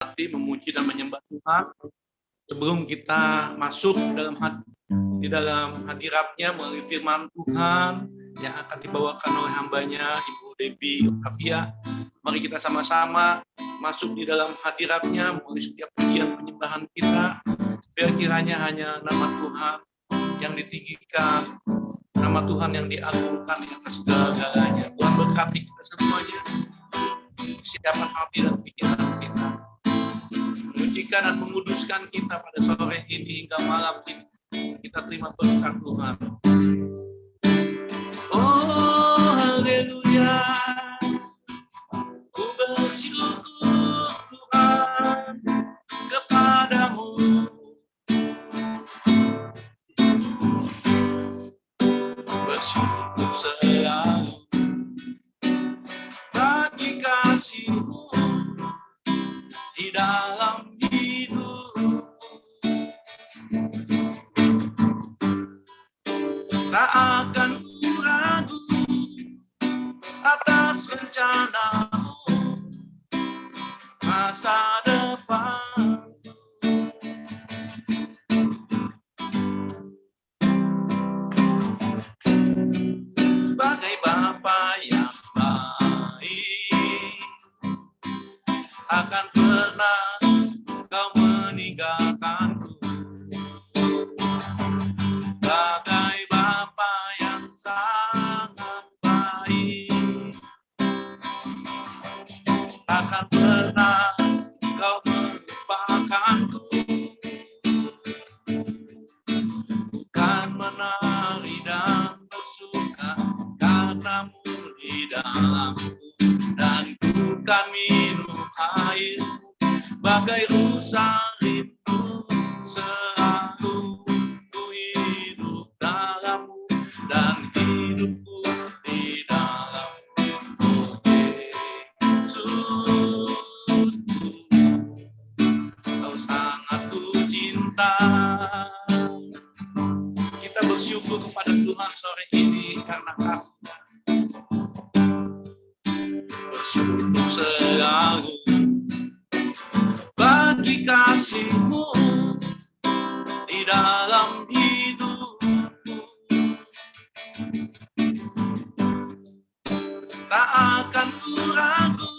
hati memuji dan menyembah Tuhan sebelum kita masuk di dalam hadirat-Nya melalui firman Tuhan yang akan dibawakan oleh hambanya Ibu Debbie Octavia. Mari kita sama-sama masuk di dalam hadirat-Nya melalui setiap pujian penyembahan kita. Biar kiranya hanya nama Tuhan yang ditinggikan, nama Tuhan yang diagungkan di atas segala-galanya. Tuhan berkati kita semuanya, siapkan hati dan pikiran kita, menyucikan dan menguduskan kita pada sore ini hingga malam ini. Kita terima berkat Tuhan. Oh, haleluya. Ku bersyukur Tuhan kepadamu. Bersyukur selalu bagi kasih-Mu di dalam hidupku. Tak akan ku ragu atas rencana-Mu masa depan. Sebagai Bapa yang baik, akan pernah Kau meninggalkanku. Bagai Bapa yang sangat baik, akan pernah Kau melupakanku. Bukan menari dan bersuka karena-Mu di dalamku, dan bukan minum air bagai rusa rindu. Selalu ku hidup dalam-Mu dan hidupku di dalam-Mu. Oh Yesus, Kau sangat ku cinta. Kita bersyukur kepada Tuhan sore ini karena kasih-Nya. Bersyukur selalu bagi kasih-Mu di dalam hidupku. Tak akan ku ragu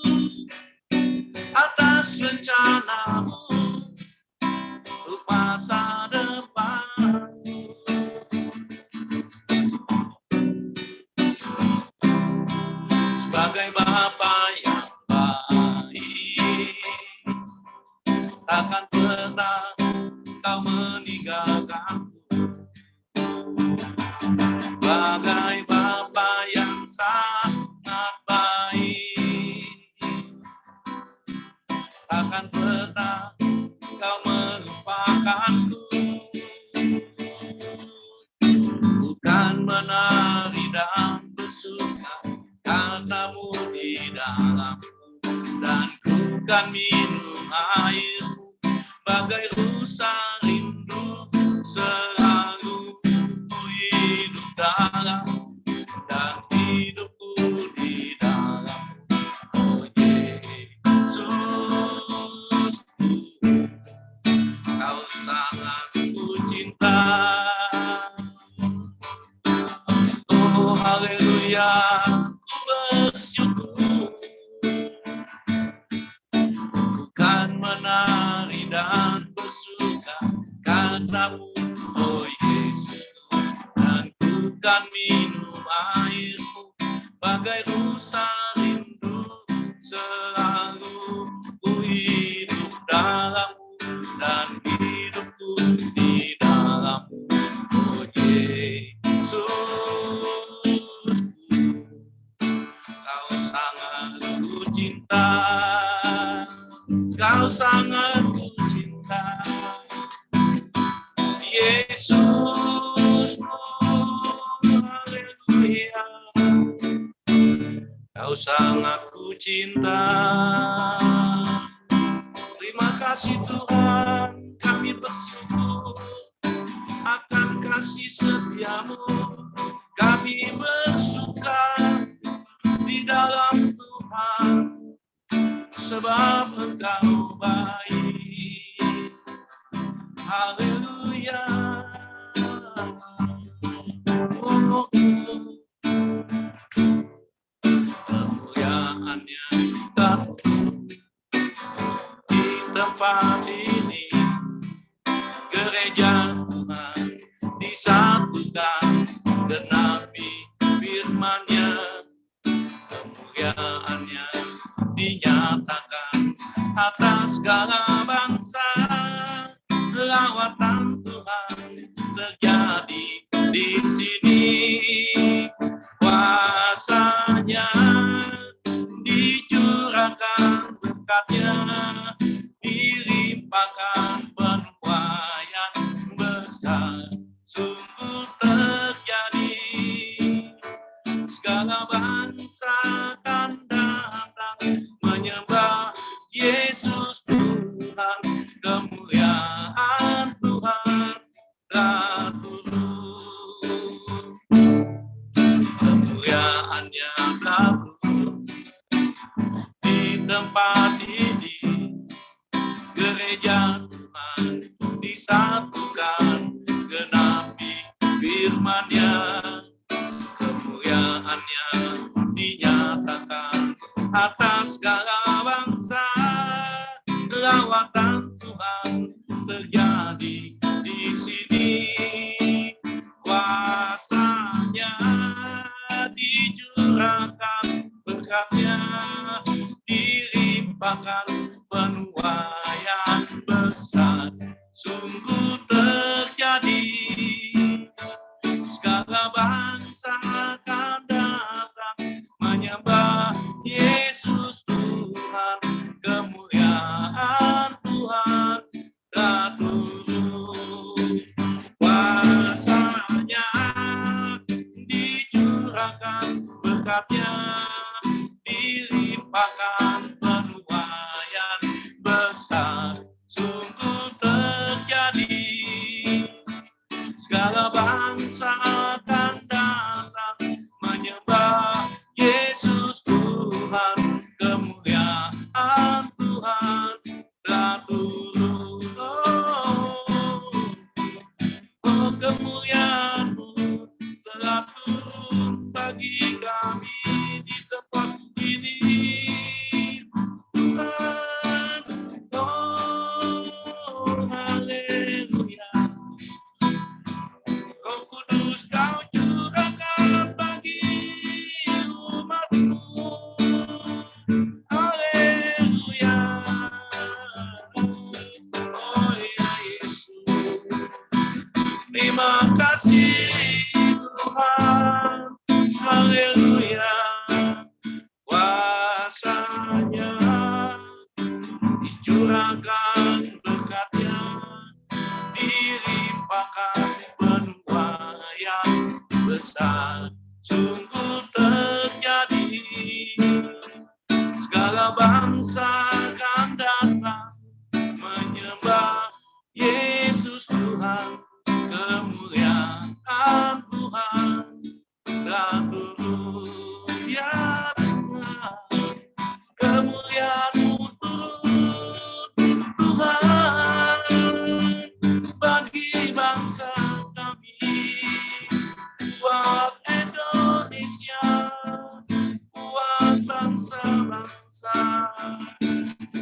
atas rencana-Mu untuk masa depan. Sebagai Bapa yang baik, takkan pernah Kau meninggalkanku. Bagai Bapa yang sangat baik, takkan pernah Kau melupakanku. Bukan menari dan bersuka karena-Mu di dalamku, dan bukan minum air bagai rusa rindu. Selalu ku hidup dalam dan hidupku di dalam-Mu. Oh Yesus, Kau sangat ku cinta. Oh haleluya, ku bersyukur. Bukan menari dan bersuka karena-Mu, oh Yesusku, dan bukan minum air-Mu bagai rusa rindu. Selalu ku hidup dalam-Mu dan hidupku di dalam-Mu, oh Yesus, Kau sangat ku cinta. Kau sangat ku cinta, Yesus, haleluya. Kau sangat ku cinta. Terima kasih Tuhan, kami bersyukur akan kasih setia-Mu. Kami bersuka di dalam Tuhan. sebab Engkau baik. Haleluya. Oh, kemuliaannya kita di tempat ini, gereja Tuhan disatukan, genapi firman-Nya, kemuliaannya dinyatakan atas segala bangsa. Lawatan Tuhan terjadi di sini, kuasanya dicurahkan, berkatnya dilimpahkan, penuaian besar sungguh terjadi. Segala bangsa akan datang menyembah Yesus Tuhan, kemuliaan Tuhan telah turun, kemuliaannya telah turun di tempat ini, gereja Tuhan disatukan, genapi firman-Nya, kemuliaannya dinyatakan atas segala bangsa. Lawatan Tuhan terjadi di sini, kuasanya dicurahkan, berkatnya dilimpahkan, penuaian besar sungguh terjadi. Segala bangsa akan datang menyembah Yesus Tuhan, kemuliaan Tuhan telah turun, kuasanya dicurahkan, berkatnya dilimpahkan, penuaian besar sungguh terjadi. Segala bangsa akan datang menyembah Yesus Tuhan, kemuliaan Tuhan telah turun. Oh, kemuliaan-Mu telah turun bagi kami di tempat ini, Tuhan. Oh, haleluya. Roh Kudus Kau curahkan bagi umat-Mu. Haleluya. Oh ya Yesus, terima kasih Tuhan. Haleluya. Kuasanya dicurahkan, berkatnya dilimpahkan, penuaian besar sungguh terjadi. Segala bangsa akan datang menyembah Yesus Tuhan, kemuliaan Tuhan telah turun. Ya Tuhan, kemuliaan-Mu turun, Tuhan, bagi bangsa kami, buat Indonesia, buat bangsa-bangsa.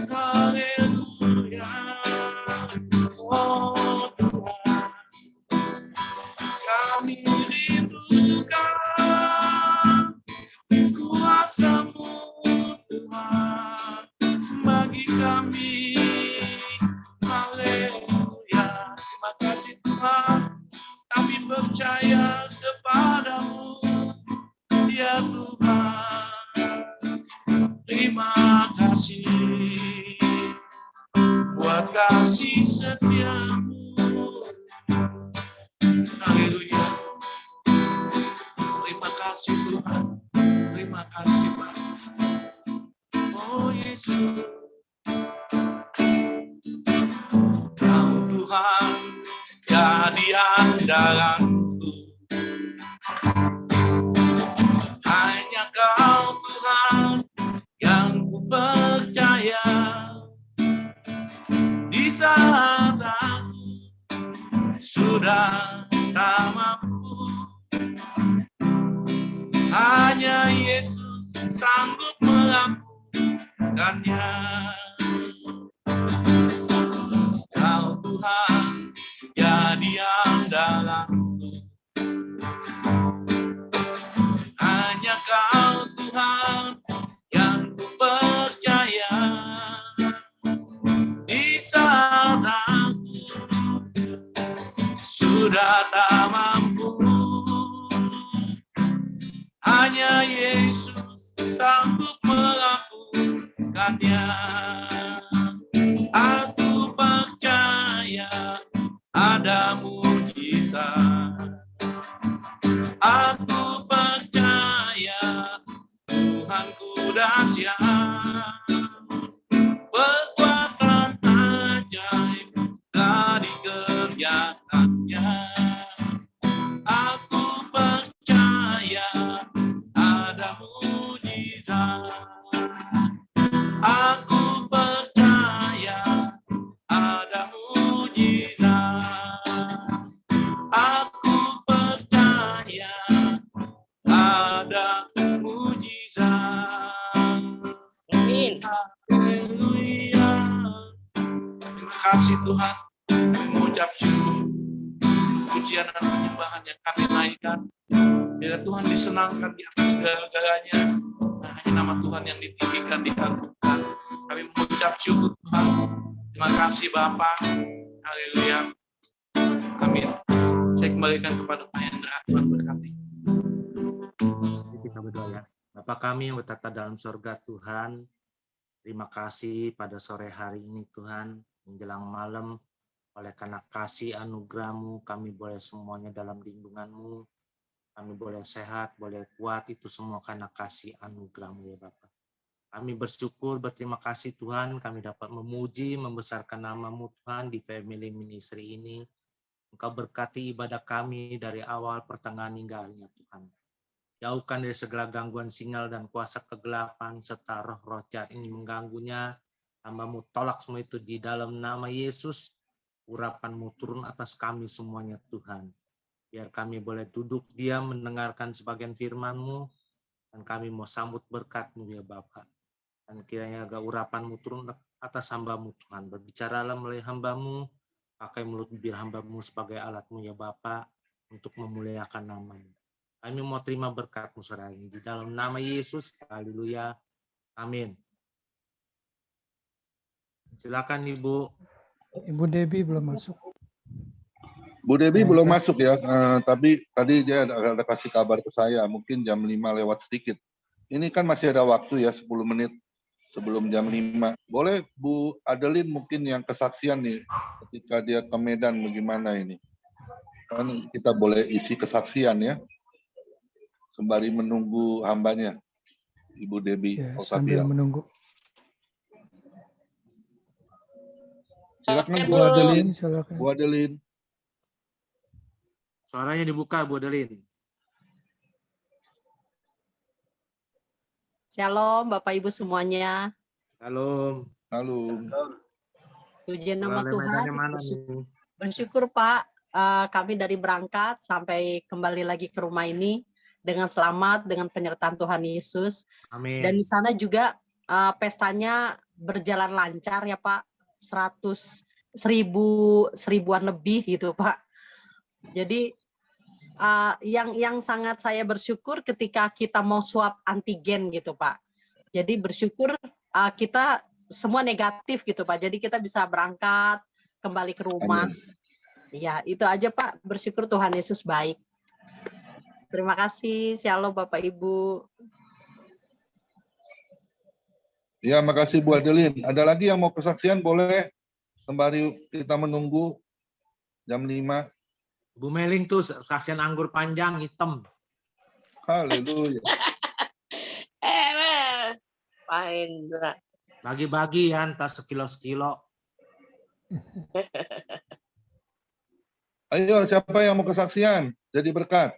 Haleluya. Oh Tuhan, kami rindukan kuasa-Mu Tuhan bagi kami. Haleluya. Terima kasih Tuhan, kami percaya kepada-Mu ya Tuhan. Terima kasih buat kasih setia-Mu. Haleluya. Terima kasih Tuhan, terima kasih Pak. Oh Yesus, Kau Tuhan jadi andalanku, hanya Kau Tuhan yang ku percaya. di saat aku sudah tak mampu. Hanya Yesus sanggup melakukannya. Kau Tuhan jadi andalanku, hanya Kau Tuhan yang ku percaya. Di saat aku sudah tak mampu, hanya Yesus sanggup melakukannya. Aku percaya ada mujizat. Aku percaya Tuhanku dahsyat. Perbuatan ajaib telah dikerjakannya. Aku percaya ada mujizat. Aku percaya ada mujizat. Aku percaya ada mujizat. Amin. Haleluya. Terima kasih Tuhan. Kami mengucap syukur, pujian dan penyembahan yang kami naikkan. Biar Tuhan disenangkan di atas segala-galanya. Hanya nama Tuhan yang ditinggikan, diagungkan. Kami mengucap syukur Tuhan. Terima kasih Bapa. Haleluya. Amin. Saya kembalikan kepada Pak Hendra. Tuhan berkati. Kita berdoa ya. Bapa kami yang bertata dalam surga Tuhan, terima kasih pada sore hari ini Tuhan, menjelang malam, oleh karena kasih anugerah-Mu, kami boleh semuanya dalam lindungan-Mu, kami boleh sehat, boleh kuat, itu semua karena kasih anugerah-Mu ya Bapa. Kami bersyukur, berterima kasih Tuhan, kami dapat memuji, membesarkan nama-Mu Tuhan di Family Ministry ini. Engkau berkati ibadah kami dari awal, pertengahan hingga akhirnya Tuhan. Jauhkan dari segala gangguan sinyal dan kuasa kegelapan serta roh-roh jahat ini mengganggunya. Hamba-Mu tolak semua itu di dalam nama Yesus. Urapan-Mu turun atas kami semuanya Tuhan. Biar kami boleh duduk diam mendengarkan sebagian firman-Mu. Dan kami mau sambut berkat-Mu ya Bapa. Dan kiranya agar urapan-Mu turun atas hamba-Mu Tuhan. Berbicaralah melalui hamba-Mu. Pakai mulut bibir hamba-Mu sebagai alat-Mu ya Bapa. Untuk memuliakan nama-Mu. Kami mau terima berkat-Mu sore ini di dalam nama Yesus. Haleluya. Amin. Silakan Ibu. Ibu Debbie belum masuk. Bu Debbie belum masuk ya, tapi tadi dia ada kasih kabar ke saya, mungkin jam 5 lewat sedikit. Ini kan masih ada waktu ya, 10 menit sebelum jam 5. Boleh Bu Adeline mungkin yang kesaksian nih, ketika dia ke Medan bagaimana ini. Kan kita boleh isi kesaksian ya. Sembari menunggu hambanya, Ibu Debbie. Ya, sambil menunggu. Silakan Bu Bu. Adeline. Silakan. Bu Adeline. Suaranya dibuka Bu Adeline. Shalom Bapak Ibu semuanya. Halo. Halo. Puji nama Tuhan. Medannya mana nih? Bersyukur Pak, kami dari berangkat sampai kembali lagi ke rumah ini dengan selamat, dengan penyertaan Tuhan Yesus. Amin. Dan di sana juga pestanya berjalan lancar ya Pak, 1000-1000-an lebih gitu Pak. Jadi yang sangat saya bersyukur ketika kita mau swab antigen gitu Pak. Jadi bersyukur kita semua negatif gitu Pak. Jadi kita bisa berangkat kembali ke rumah. Ya itu aja Pak. Bersyukur Tuhan Yesus baik. Terima kasih. Shalom Bapak Ibu. Ya, makasih Bu Adeline. Ada lagi yang mau kesaksian boleh sembari kita menunggu jam 5. Bu Meling tuh kasihan anggur panjang hitam. Haleluya. Pak Indra. Bagi-bagi ya, entah sekilo-sekilo. Ayo, siapa yang mau kesaksian? Jadi berkat.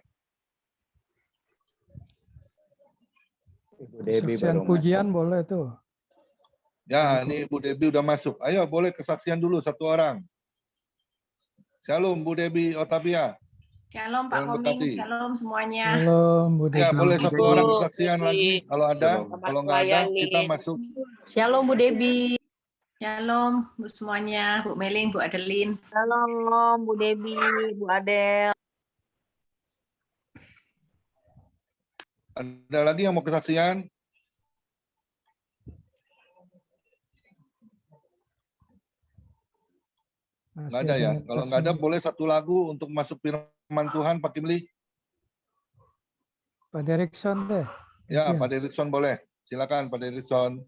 Kesaksian pujian boleh tuh. Ya, ini Bu Debi udah masuk. Ayo, boleh kesaksian dulu satu orang. Shalom Bu Debi Otavia. Shalom Pak Tuhan Koming, berkati. shalom semuanya. Shalom, Bu Ya, Debi. boleh satu orang kesaksian lagi kalau ada. Selamat Kalau nggak ada, melayani. kita masuk. Shalom Bu Debi. Shalom Bu semuanya, Bu Meling, Bu Adeline. Shalom Bu Debi, Bu Adel. Ada lagi yang mau kesaksian? Nggak ada ya? Kalau nggak ada, boleh satu lagu untuk masuk firman Tuhan, Pak Kimli? Pak Derikson deh. Ya, Iya. Pak Derikson boleh. Silakan Pak Derikson.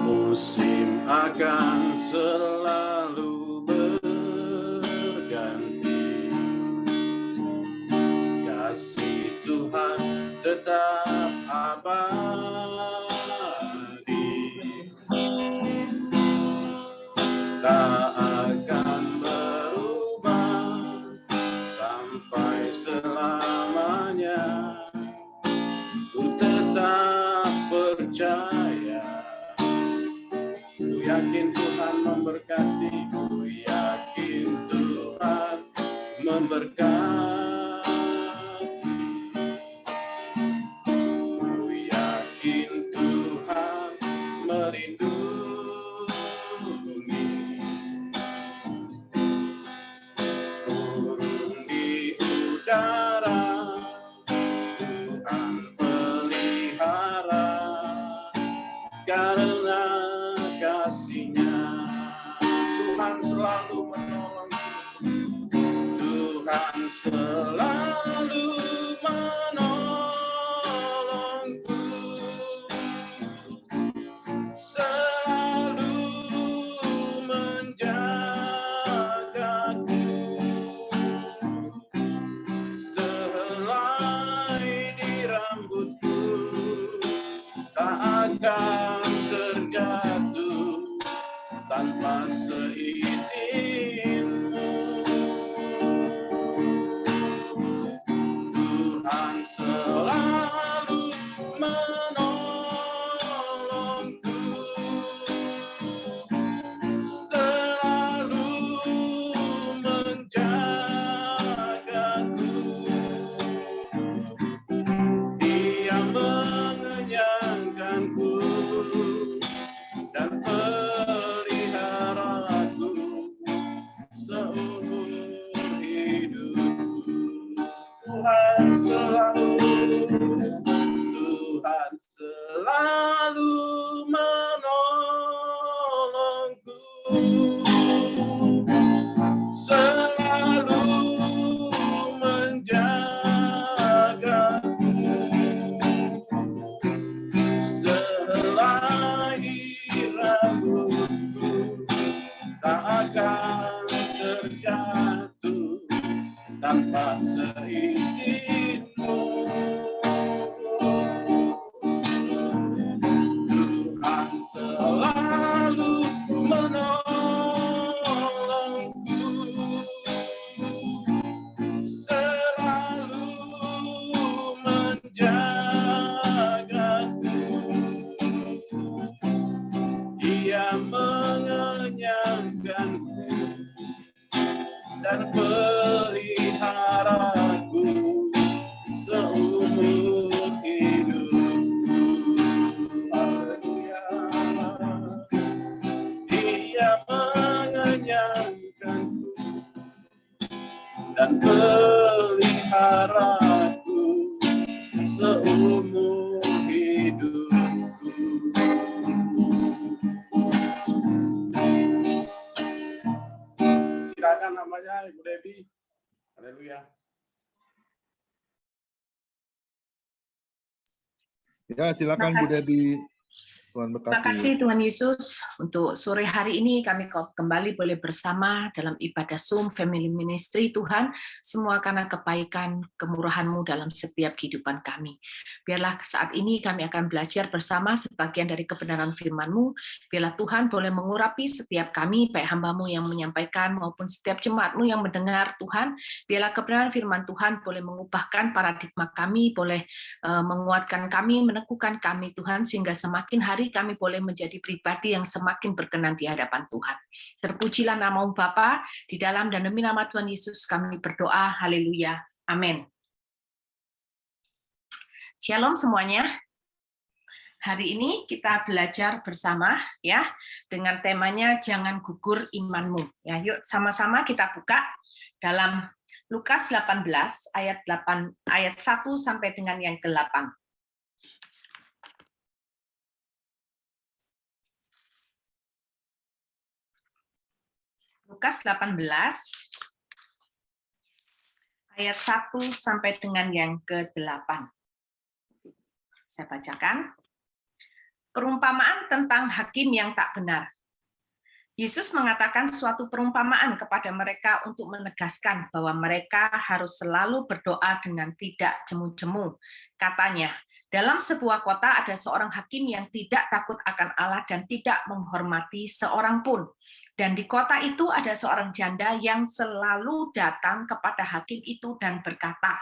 Musim akan selalu berganti, kasih Tuhan tetap abadi, tak akan berubah sampai selamanya. Ku tetap percaya, ku yakin Tuhan memberkati, ku yakin Tuhan memberkati, ku yakin Tuhan melindungi. Turun di udara, Tuhan pelihara, karena kasih-Nya Tuhan selalu menolongku, Tuhan selalu menolongku, selalu menjagaku, selai di rambutku tak akan terjatuh tanpa seizinmu. Tuhan selalu menolongku, selalu menjagaku. Dia mengenyangkanku dan peliharaku seumur hidupku. Tuhan selalu menolongku, selalu menjagaku, selai rambutku tak akan terjatuh tanpa seizinmu. Tuhan selalu menolongku, selalu menjagaku. Dia mengenyangkanku dan peliharaku seumur hidupku. Haleluya. Dia mengenyangkanku dan peliharaku seumur hidupku. Silakan namanya Ibu Debi. Haleluya. Ya, silakan Bu Debi. Tuhan Terima berkati. kasih Tuhan Yesus untuk sore hari ini kami kembali boleh bersama dalam ibadah Zoom Family Ministry Tuhan, semua karena kebaikan kemurahan-Mu dalam setiap kehidupan kami. Biarlah saat ini kami akan belajar bersama sebagian dari kebenaran firman-Mu, biarlah Tuhan boleh mengurapi setiap kami, baik hamba-Mu yang menyampaikan maupun setiap jemaat-Mu yang mendengar Tuhan, biarlah kebenaran firman Tuhan boleh mengubahkan paradigma kami, boleh menguatkan kami, meneguhkan kami Tuhan, sehingga semakin hari kami boleh menjadi pribadi yang semakin berkenan di hadapan Tuhan. Terpujilah nama-Mu Bapa, di dalam dan demi nama Tuhan Yesus kami berdoa, haleluya, amin. Shalom semuanya. Hari ini kita belajar bersama ya dengan temanya jangan gugur imanmu. Ya, yuk sama-sama kita buka dalam Lukas 18 ayat 1 sampai dengan yang ke-8. Lukas 18 ayat 1 sampai dengan yang ke-8. Saya bacakan. Perumpamaan tentang hakim yang tak benar. Yesus mengatakan suatu perumpamaan kepada mereka untuk menegaskan bahwa mereka harus selalu berdoa dengan tidak jemu-jemu. Katanya, dalam sebuah kota ada seorang hakim yang tidak takut akan Allah dan tidak menghormati seorang pun. Dan di kota itu ada seorang janda yang selalu datang kepada hakim itu dan berkata,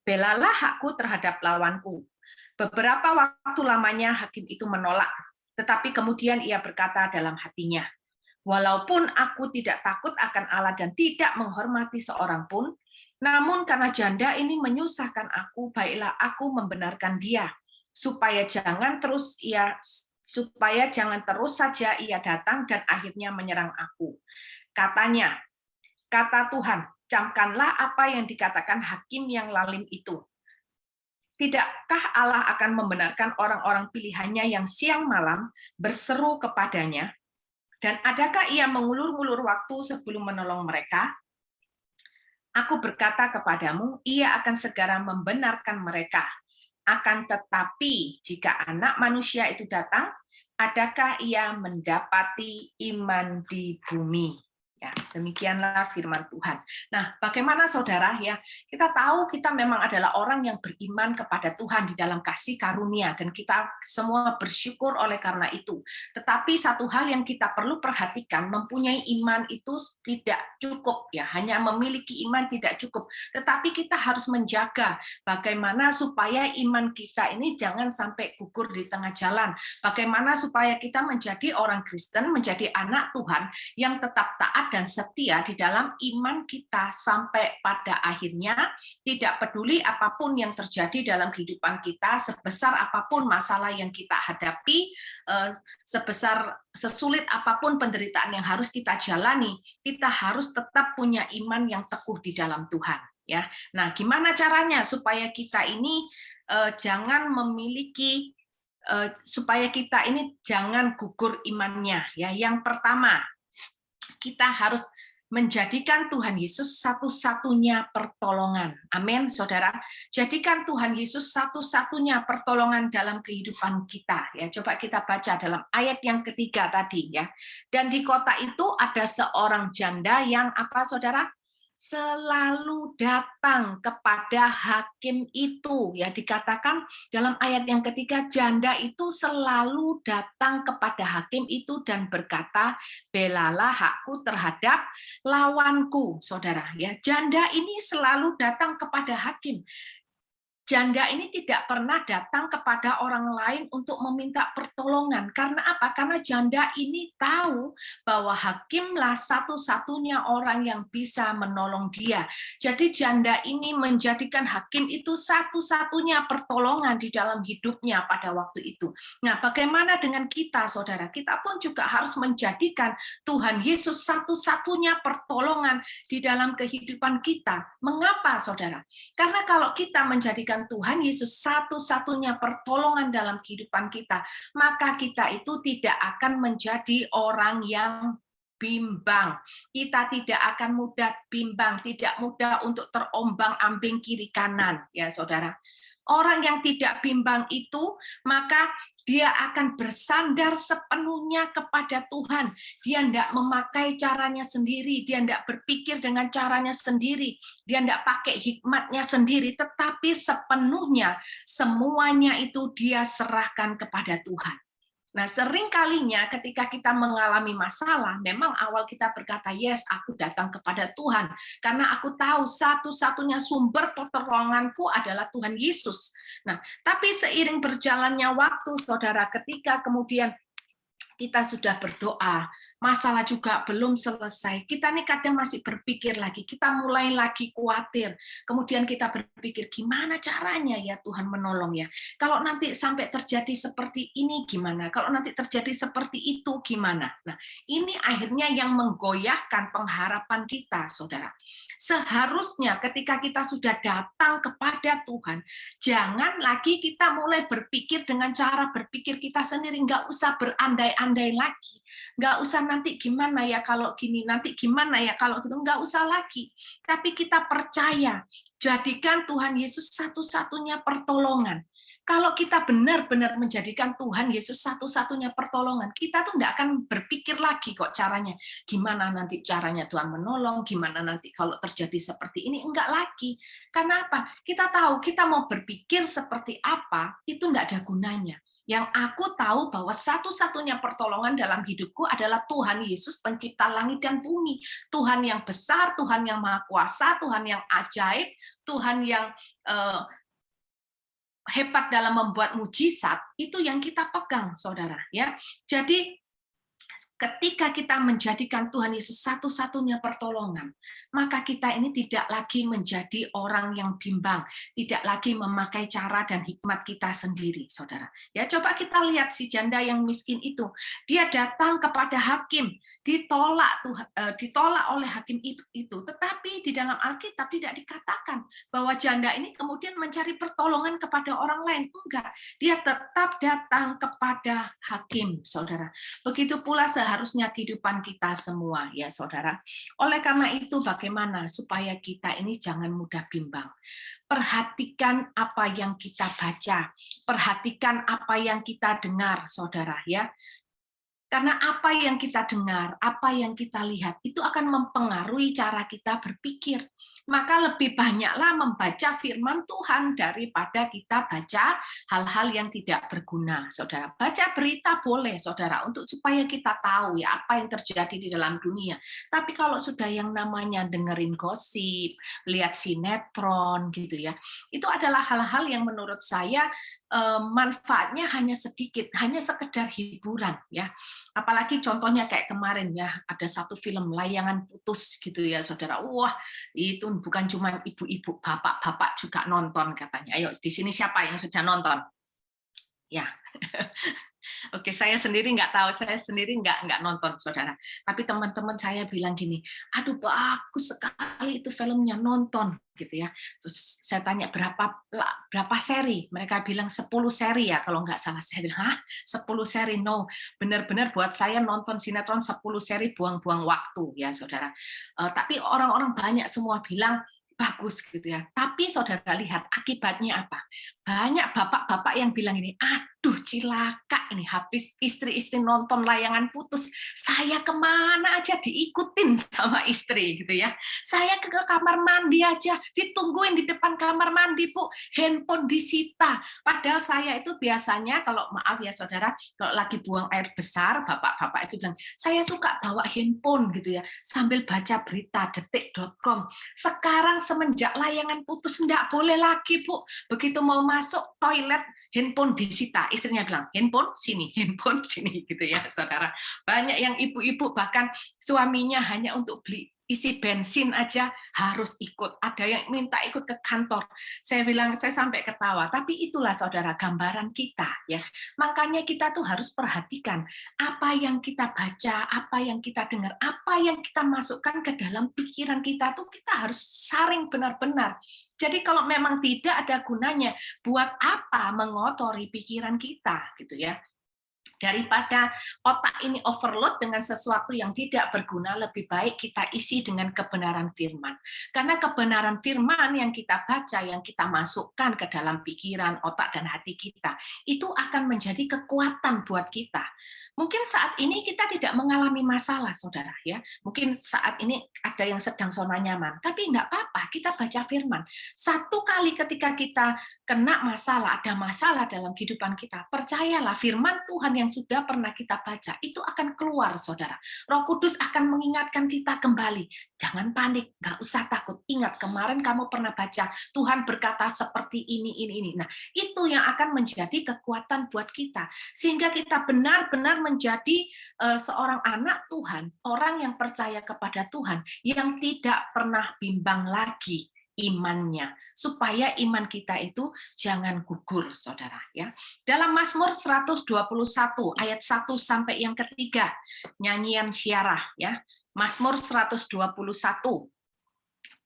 "Belalah hakku terhadap lawanku." Beberapa waktu lamanya hakim itu menolak, tetapi kemudian ia berkata dalam hatinya, "Walaupun aku tidak takut akan Allah dan tidak menghormati seorang pun, namun karena janda ini menyusahkan aku, baiklah aku membenarkan dia, supaya jangan terus saja ia datang dan akhirnya menyerang aku." Katanya, kata Tuhan, camkanlah apa yang dikatakan hakim yang lalim itu. Tidakkah Allah akan membenarkan orang-orang pilihannya yang siang malam berseru kepadanya? Dan adakah ia mengulur-ngulur waktu sebelum menolong mereka? Aku berkata kepadamu, ia akan segera membenarkan mereka. Akan tetapi, jika Anak Manusia itu datang, adakah ia mendapati iman di bumi? Ya, demikianlah firman Tuhan. Nah, bagaimana saudara ya? Kita tahu kita memang adalah orang yang beriman kepada Tuhan di dalam kasih karunia dan kita semua bersyukur oleh karena itu. Tetapi satu hal yang kita perlu perhatikan, mempunyai iman itu tidak cukup ya, hanya memiliki iman tidak cukup. Tetapi kita harus menjaga bagaimana supaya iman kita ini jangan sampai gugur di tengah jalan. Bagaimana supaya kita menjadi orang Kristen, menjadi anak Tuhan yang tetap taat dan setia di dalam iman kita sampai pada akhirnya, tidak peduli apapun yang terjadi dalam kehidupan kita, sebesar apapun masalah yang kita hadapi, sesulit apapun penderitaan yang harus kita jalani, kita harus tetap punya iman yang teguh di dalam Tuhan. Ya, nah gimana caranya supaya kita ini jangan memiliki supaya kita ini jangan gugur imannya? Ya, yang pertama, kita harus menjadikan Tuhan Yesus satu-satunya pertolongan. Amin, saudara. Jadikan Tuhan Yesus satu-satunya pertolongan dalam kehidupan kita. Ya, coba kita baca dalam ayat yang ketiga tadi ya. Dan di kota itu ada seorang janda yang apa, saudara? Selalu datang kepada hakim itu. Ya, dikatakan dalam ayat yang ketiga, janda itu selalu datang kepada hakim itu dan berkata, "Belalah hakku terhadap lawanku." Saudara, ya, janda ini selalu datang kepada hakim. Janda ini tidak pernah datang kepada orang lain untuk meminta pertolongan. Karena apa? Karena janda ini tahu bahwa hakimlah satu-satunya orang yang bisa menolong dia. Jadi janda ini menjadikan hakim itu satu-satunya pertolongan di dalam hidupnya pada waktu itu. Nah, bagaimana dengan kita, saudara? Kita pun juga harus menjadikan Tuhan Yesus satu-satunya pertolongan di dalam kehidupan kita. Mengapa, saudara? Karena kalau kita menjadikan Tuhan Yesus satu-satunya pertolongan dalam kehidupan kita, maka kita itu tidak akan menjadi orang yang bimbang. Kita tidak akan mudah bimbang, tidak mudah untuk terombang-ambing kiri kanan, ya saudara. Orang yang tidak bimbang itu, maka dia akan bersandar sepenuhnya kepada Tuhan. Dia tidak memakai caranya sendiri, dia tidak berpikir dengan caranya sendiri, dia tidak pakai hikmatnya sendiri, tetapi sepenuhnya semuanya itu dia serahkan kepada Tuhan. Nah, sering kalinya ketika kita mengalami masalah, memang awal kita berkata, yes, aku datang kepada Tuhan, karena aku tahu satu-satunya sumber pertolonganku adalah Tuhan Yesus. Nah, tapi seiring berjalannya waktu, saudara, ketika kemudian kita sudah berdoa, masalah juga belum selesai. Kita nih kadang masih berpikir lagi, kita mulai lagi khawatir. Kemudian kita berpikir, gimana caranya ya Tuhan menolong ya? Kalau nanti sampai terjadi seperti ini gimana? Kalau nanti terjadi seperti itu gimana? Nah, ini akhirnya yang menggoyahkan pengharapan kita, saudara. Seharusnya ketika kita sudah datang kepada Tuhan, jangan lagi kita mulai berpikir dengan cara berpikir kita sendiri, nggak usah berandai-andai lagi. Nggak usah nanti gimana ya kalau gini, nanti gimana ya kalau gitu, nggak usah lagi. Tapi kita percaya, jadikan Tuhan Yesus satu-satunya pertolongan. Kalau kita benar-benar menjadikan Tuhan Yesus satu-satunya pertolongan, kita tuh nggak akan berpikir lagi kok caranya. Gimana nanti caranya Tuhan menolong, gimana nanti kalau terjadi seperti ini, enggak lagi. Karena apa? Kita tahu, kita mau berpikir seperti apa, itu enggak ada gunanya. Yang aku tahu bahwa satu-satunya pertolongan dalam hidupku adalah Tuhan Yesus, pencipta langit dan bumi. Tuhan yang besar, Tuhan yang maha kuasa, Tuhan yang ajaib, Tuhan yang hebat dalam membuat mujizat, itu yang kita pegang, saudara. Ya, jadi ketika kita menjadikan Tuhan Yesus satu-satunya pertolongan, maka kita ini tidak lagi menjadi orang yang bimbang, tidak lagi memakai cara dan hikmat kita sendiri, saudara. Ya, coba kita lihat si janda yang miskin itu, dia datang kepada hakim, ditolak oleh hakim itu, tetapi di dalam Alkitab tidak dikatakan bahwa janda ini kemudian mencari pertolongan kepada orang lain, enggak. Dia tetap datang kepada hakim, saudara. Begitu pula seharusnya kehidupan kita semua, ya saudara. Oleh karena itu, bagaimana supaya kita ini jangan mudah bimbang? Perhatikan apa yang kita baca, perhatikan apa yang kita dengar, saudara, ya. Karena apa yang kita dengar, apa yang kita lihat, itu akan mempengaruhi cara kita berpikir. Maka lebih banyaklah membaca firman Tuhan daripada kita baca hal-hal yang tidak berguna, saudara. Baca berita boleh, saudara, untuk supaya kita tahu ya apa yang terjadi di dalam dunia. Tapi kalau sudah yang namanya dengerin gosip, lihat sinetron gitu ya, itu adalah hal-hal yang menurut saya manfaatnya hanya sedikit, hanya sekedar hiburan ya. Apalagi contohnya kayak kemarin ya, ada satu film Layangan Putus gitu ya, saudara. Wah, itu bukan cuma ibu-ibu, bapak-bapak juga nonton katanya. Ayo, di sini siapa yang sudah nonton? Ya. Oke, saya sendiri nggak tahu, saya sendiri nggak nonton, saudara. Tapi teman-teman saya bilang gini, aduh bagus sekali itu filmnya, nonton gitu ya. Terus saya tanya berapa seri? Mereka bilang 10 seri ya kalau nggak salah. Saya bilang, hah? 10 seri? No, benar-benar buat saya nonton sinetron 10 seri buang-buang waktu ya, saudara. Tapi orang-orang banyak semua bilang bagus gitu ya. Tapi saudara lihat akibatnya apa? Banyak bapak-bapak yang bilang ini, aduh cilaka ini, habis istri-istri nonton Layangan Putus, saya kemana aja diikutin sama istri gitu ya. Saya ke kamar mandi aja, ditungguin di depan kamar mandi, Bu, handphone disita. Padahal saya itu biasanya, kalau maaf ya saudara, kalau lagi buang air besar, bapak-bapak itu bilang, saya suka bawa handphone gitu ya, sambil baca berita detik.com. Sekarang semenjak Layangan Putus enggak boleh lagi, Bu. Begitu mau masuk toilet, handphone disita. Istrinya bilang, handphone sini gitu ya, saudara. Banyak yang ibu-ibu bahkan suaminya hanya untuk beli isi bensin aja harus ikut. Ada yang minta ikut ke kantor. Saya bilang, saya sampai ketawa. Tapi itulah saudara gambaran kita ya. Makanya kita tuh harus perhatikan apa yang kita baca, apa yang kita dengar, apa yang kita masukkan ke dalam pikiran kita tuh kita harus saring benar-benar. Jadi kalau memang tidak ada gunanya, buat apa mengotori pikiran kita gitu ya. Daripada otak ini overload dengan sesuatu yang tidak berguna, lebih baik kita isi dengan kebenaran firman. Karena kebenaran firman yang kita baca, yang kita masukkan ke dalam pikiran, otak, dan hati kita, itu akan menjadi kekuatan buat kita. Mungkin saat ini kita tidak mengalami masalah, saudara, ya. Mungkin saat ini ada yang sedang zona nyaman, tapi enggak apa-apa, kita baca firman. Satu kali ketika kita kena masalah, ada masalah dalam kehidupan kita, percayalah firman Tuhan yang sudah pernah kita baca, itu akan keluar, saudara. Roh Kudus akan mengingatkan kita kembali. Jangan panik, enggak usah takut. Ingat, kemarin kamu pernah baca, Tuhan berkata seperti ini. Nah, itu yang akan menjadi kekuatan buat kita. Sehingga kita benar-benar menjadi seorang anak Tuhan, orang yang percaya kepada Tuhan, yang tidak pernah bimbang lagi imannya, supaya iman kita itu jangan gugur, saudara, ya. Dalam Mazmur 121 ayat 1 sampai yang ketiga, nyanyian Syiarah, ya. Mazmur 121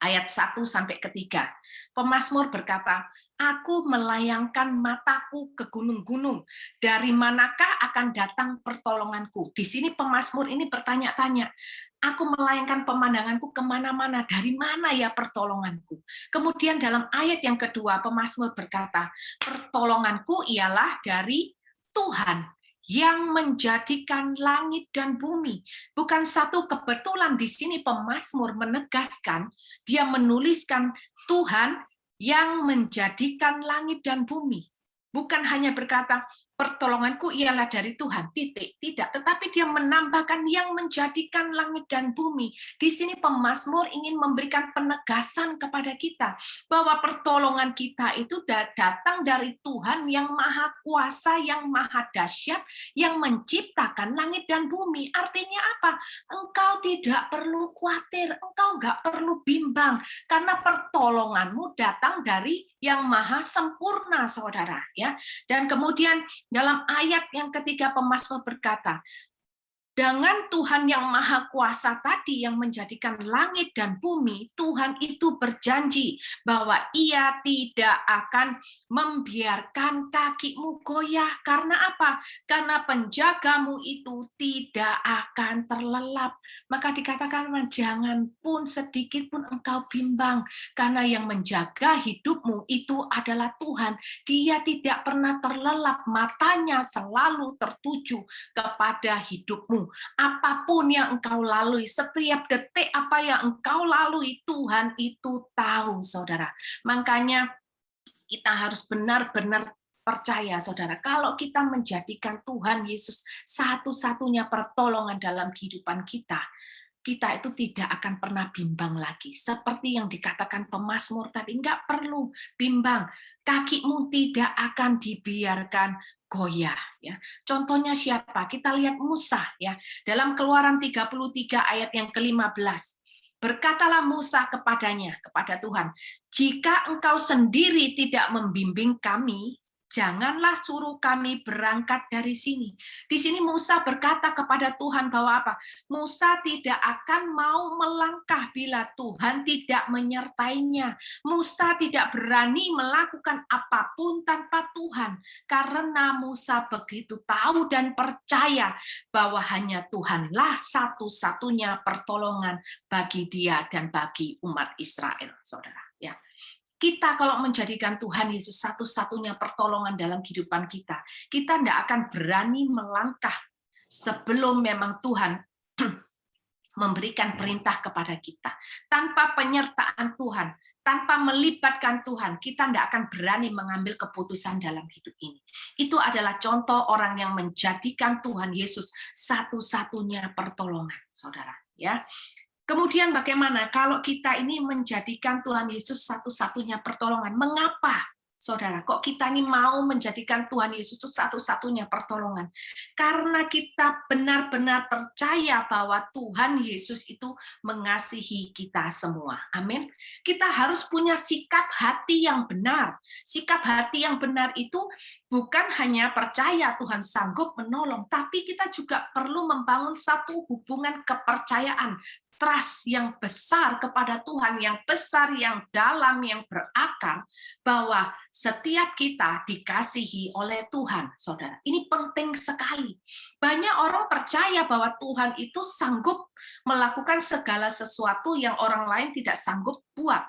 ayat 1 sampai ketiga. Pemazmur berkata, aku melayangkan mataku ke gunung-gunung. Dari manakah akan datang pertolonganku? Di sini pemazmur ini bertanya-tanya. Aku melayangkan pemandanganku kemana-mana. Dari mana ya pertolonganku? Kemudian dalam ayat yang kedua, pemazmur berkata, pertolonganku ialah dari Tuhan yang menjadikan langit dan bumi. Bukan satu kebetulan di sini pemazmur menegaskan, dia menuliskan Tuhan yang menjadikan langit dan bumi. Bukan hanya berkata, pertolonganku ialah dari Tuhan, titik. Tidak, tetapi dia menambahkan yang menjadikan langit dan bumi. Di sini pemazmur ingin memberikan penegasan kepada kita bahwa pertolongan kita itu datang dari Tuhan yang maha kuasa, yang maha dahsyat, yang menciptakan langit dan bumi. Artinya apa? Engkau tidak perlu khawatir, engkau nggak perlu bimbang, karena pertolonganmu datang dari yang maha sempurna, saudara, ya. Dan kemudian dalam ayat yang ketiga pemazmur berkata, dengan Tuhan yang maha kuasa tadi yang menjadikan langit dan bumi, Tuhan itu berjanji bahwa Ia tidak akan membiarkan kakimu goyah. Karena apa? Karena penjagamu itu tidak akan terlelap. Maka dikatakan, jangan pun sedikit pun engkau bimbang, karena yang menjaga hidupmu itu adalah Tuhan. Dia tidak pernah terlelap, matanya selalu tertuju kepada hidupmu. Apapun yang engkau lalui, setiap detik apa yang engkau lalui, Tuhan itu tahu, saudara. Makanya kita harus benar-benar percaya, saudara, kalau kita menjadikan Tuhan Yesus satu-satunya pertolongan dalam kehidupan kita, kita itu tidak akan pernah bimbang lagi. Seperti yang dikatakan pemazmur tadi, enggak perlu bimbang. Kakimu tidak akan dibiarkan goyah, ya. Contohnya siapa? Kita lihat Musa, ya. Dalam Keluaran 33 ayat yang ke-15. Berkatalah Musa kepadanya, kepada Tuhan, jika engkau sendiri tidak membimbing kami, janganlah suruh kami berangkat dari sini. Di sini Musa berkata kepada Tuhan bahwa apa? Musa tidak akan mau melangkah bila Tuhan tidak menyertainya. Musa tidak berani melakukan apapun tanpa Tuhan. Karena Musa begitu tahu dan percaya bahwa hanya Tuhanlah satu-satunya pertolongan bagi dia dan bagi umat Israel, saudara. Ya. Kita kalau menjadikan Tuhan Yesus satu-satunya pertolongan dalam kehidupan kita tidak akan berani melangkah sebelum memang Tuhan memberikan perintah kepada kita. Tanpa penyertaan Tuhan, tanpa melibatkan Tuhan, kita tidak akan berani mengambil keputusan dalam hidup ini. Itu adalah contoh orang yang menjadikan Tuhan Yesus satu-satunya pertolongan, saudara. Ya. Kemudian bagaimana kalau kita ini menjadikan Tuhan Yesus satu-satunya pertolongan? Mengapa, saudara, kok kita ini mau menjadikan Tuhan Yesus itu satu-satunya pertolongan? Karena kita benar-benar percaya bahwa Tuhan Yesus itu mengasihi kita semua. Amin. Kita harus punya sikap hati yang benar. Sikap hati yang benar itu bukan hanya percaya Tuhan sanggup menolong, tapi kita juga perlu membangun satu hubungan kepercayaan, trust yang besar kepada Tuhan, yang besar, yang dalam, yang berakar, bahwa setiap kita dikasihi oleh Tuhan, saudara. Ini penting sekali. Banyak orang percaya bahwa Tuhan itu sanggup melakukan segala sesuatu yang orang lain tidak sanggup buat.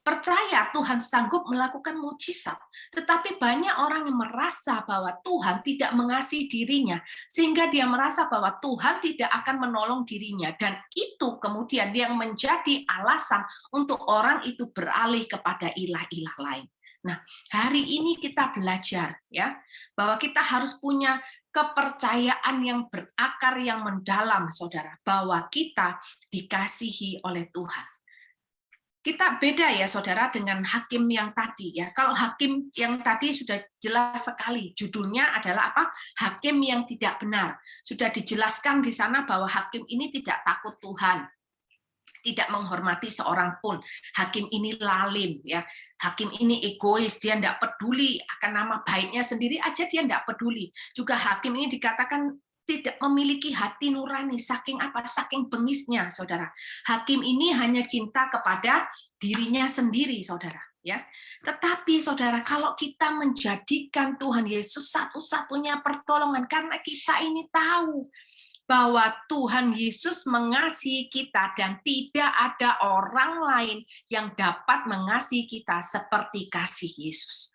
Percaya Tuhan sanggup melakukan mukjizat, tetapi banyak orang yang merasa bahwa Tuhan tidak mengasihi dirinya, sehingga dia merasa bahwa Tuhan tidak akan menolong dirinya, dan itu kemudian yang menjadi alasan untuk orang itu beralih kepada ilah-ilah lain. Nah, hari ini kita belajar ya bahwa kita harus punya kepercayaan yang berakar, yang mendalam, saudara, bahwa kita dikasihi oleh Tuhan. Kita beda ya saudara dengan hakim yang tadi ya. Kalau hakim yang tadi sudah jelas sekali, judulnya adalah apa? Hakim yang tidak benar. Sudah dijelaskan di sana bahwa hakim ini tidak takut Tuhan, tidak menghormati seorang pun. Hakim ini lalim ya. Hakim ini egois, dia tidak peduli akan nama baiknya sendiri aja, dia tidak peduli. Juga hakim ini dikatakan tidak memiliki hati nurani, saking apa? Saking bengisnya, saudara. Hakim ini hanya cinta kepada dirinya sendiri, saudara. Ya, tetapi saudara, kalau kita menjadikan Tuhan Yesus satu-satunya pertolongan, karena kita ini tahu bahwa Tuhan Yesus mengasihi kita dan tidak ada orang lain yang dapat mengasihi kita seperti kasih Yesus.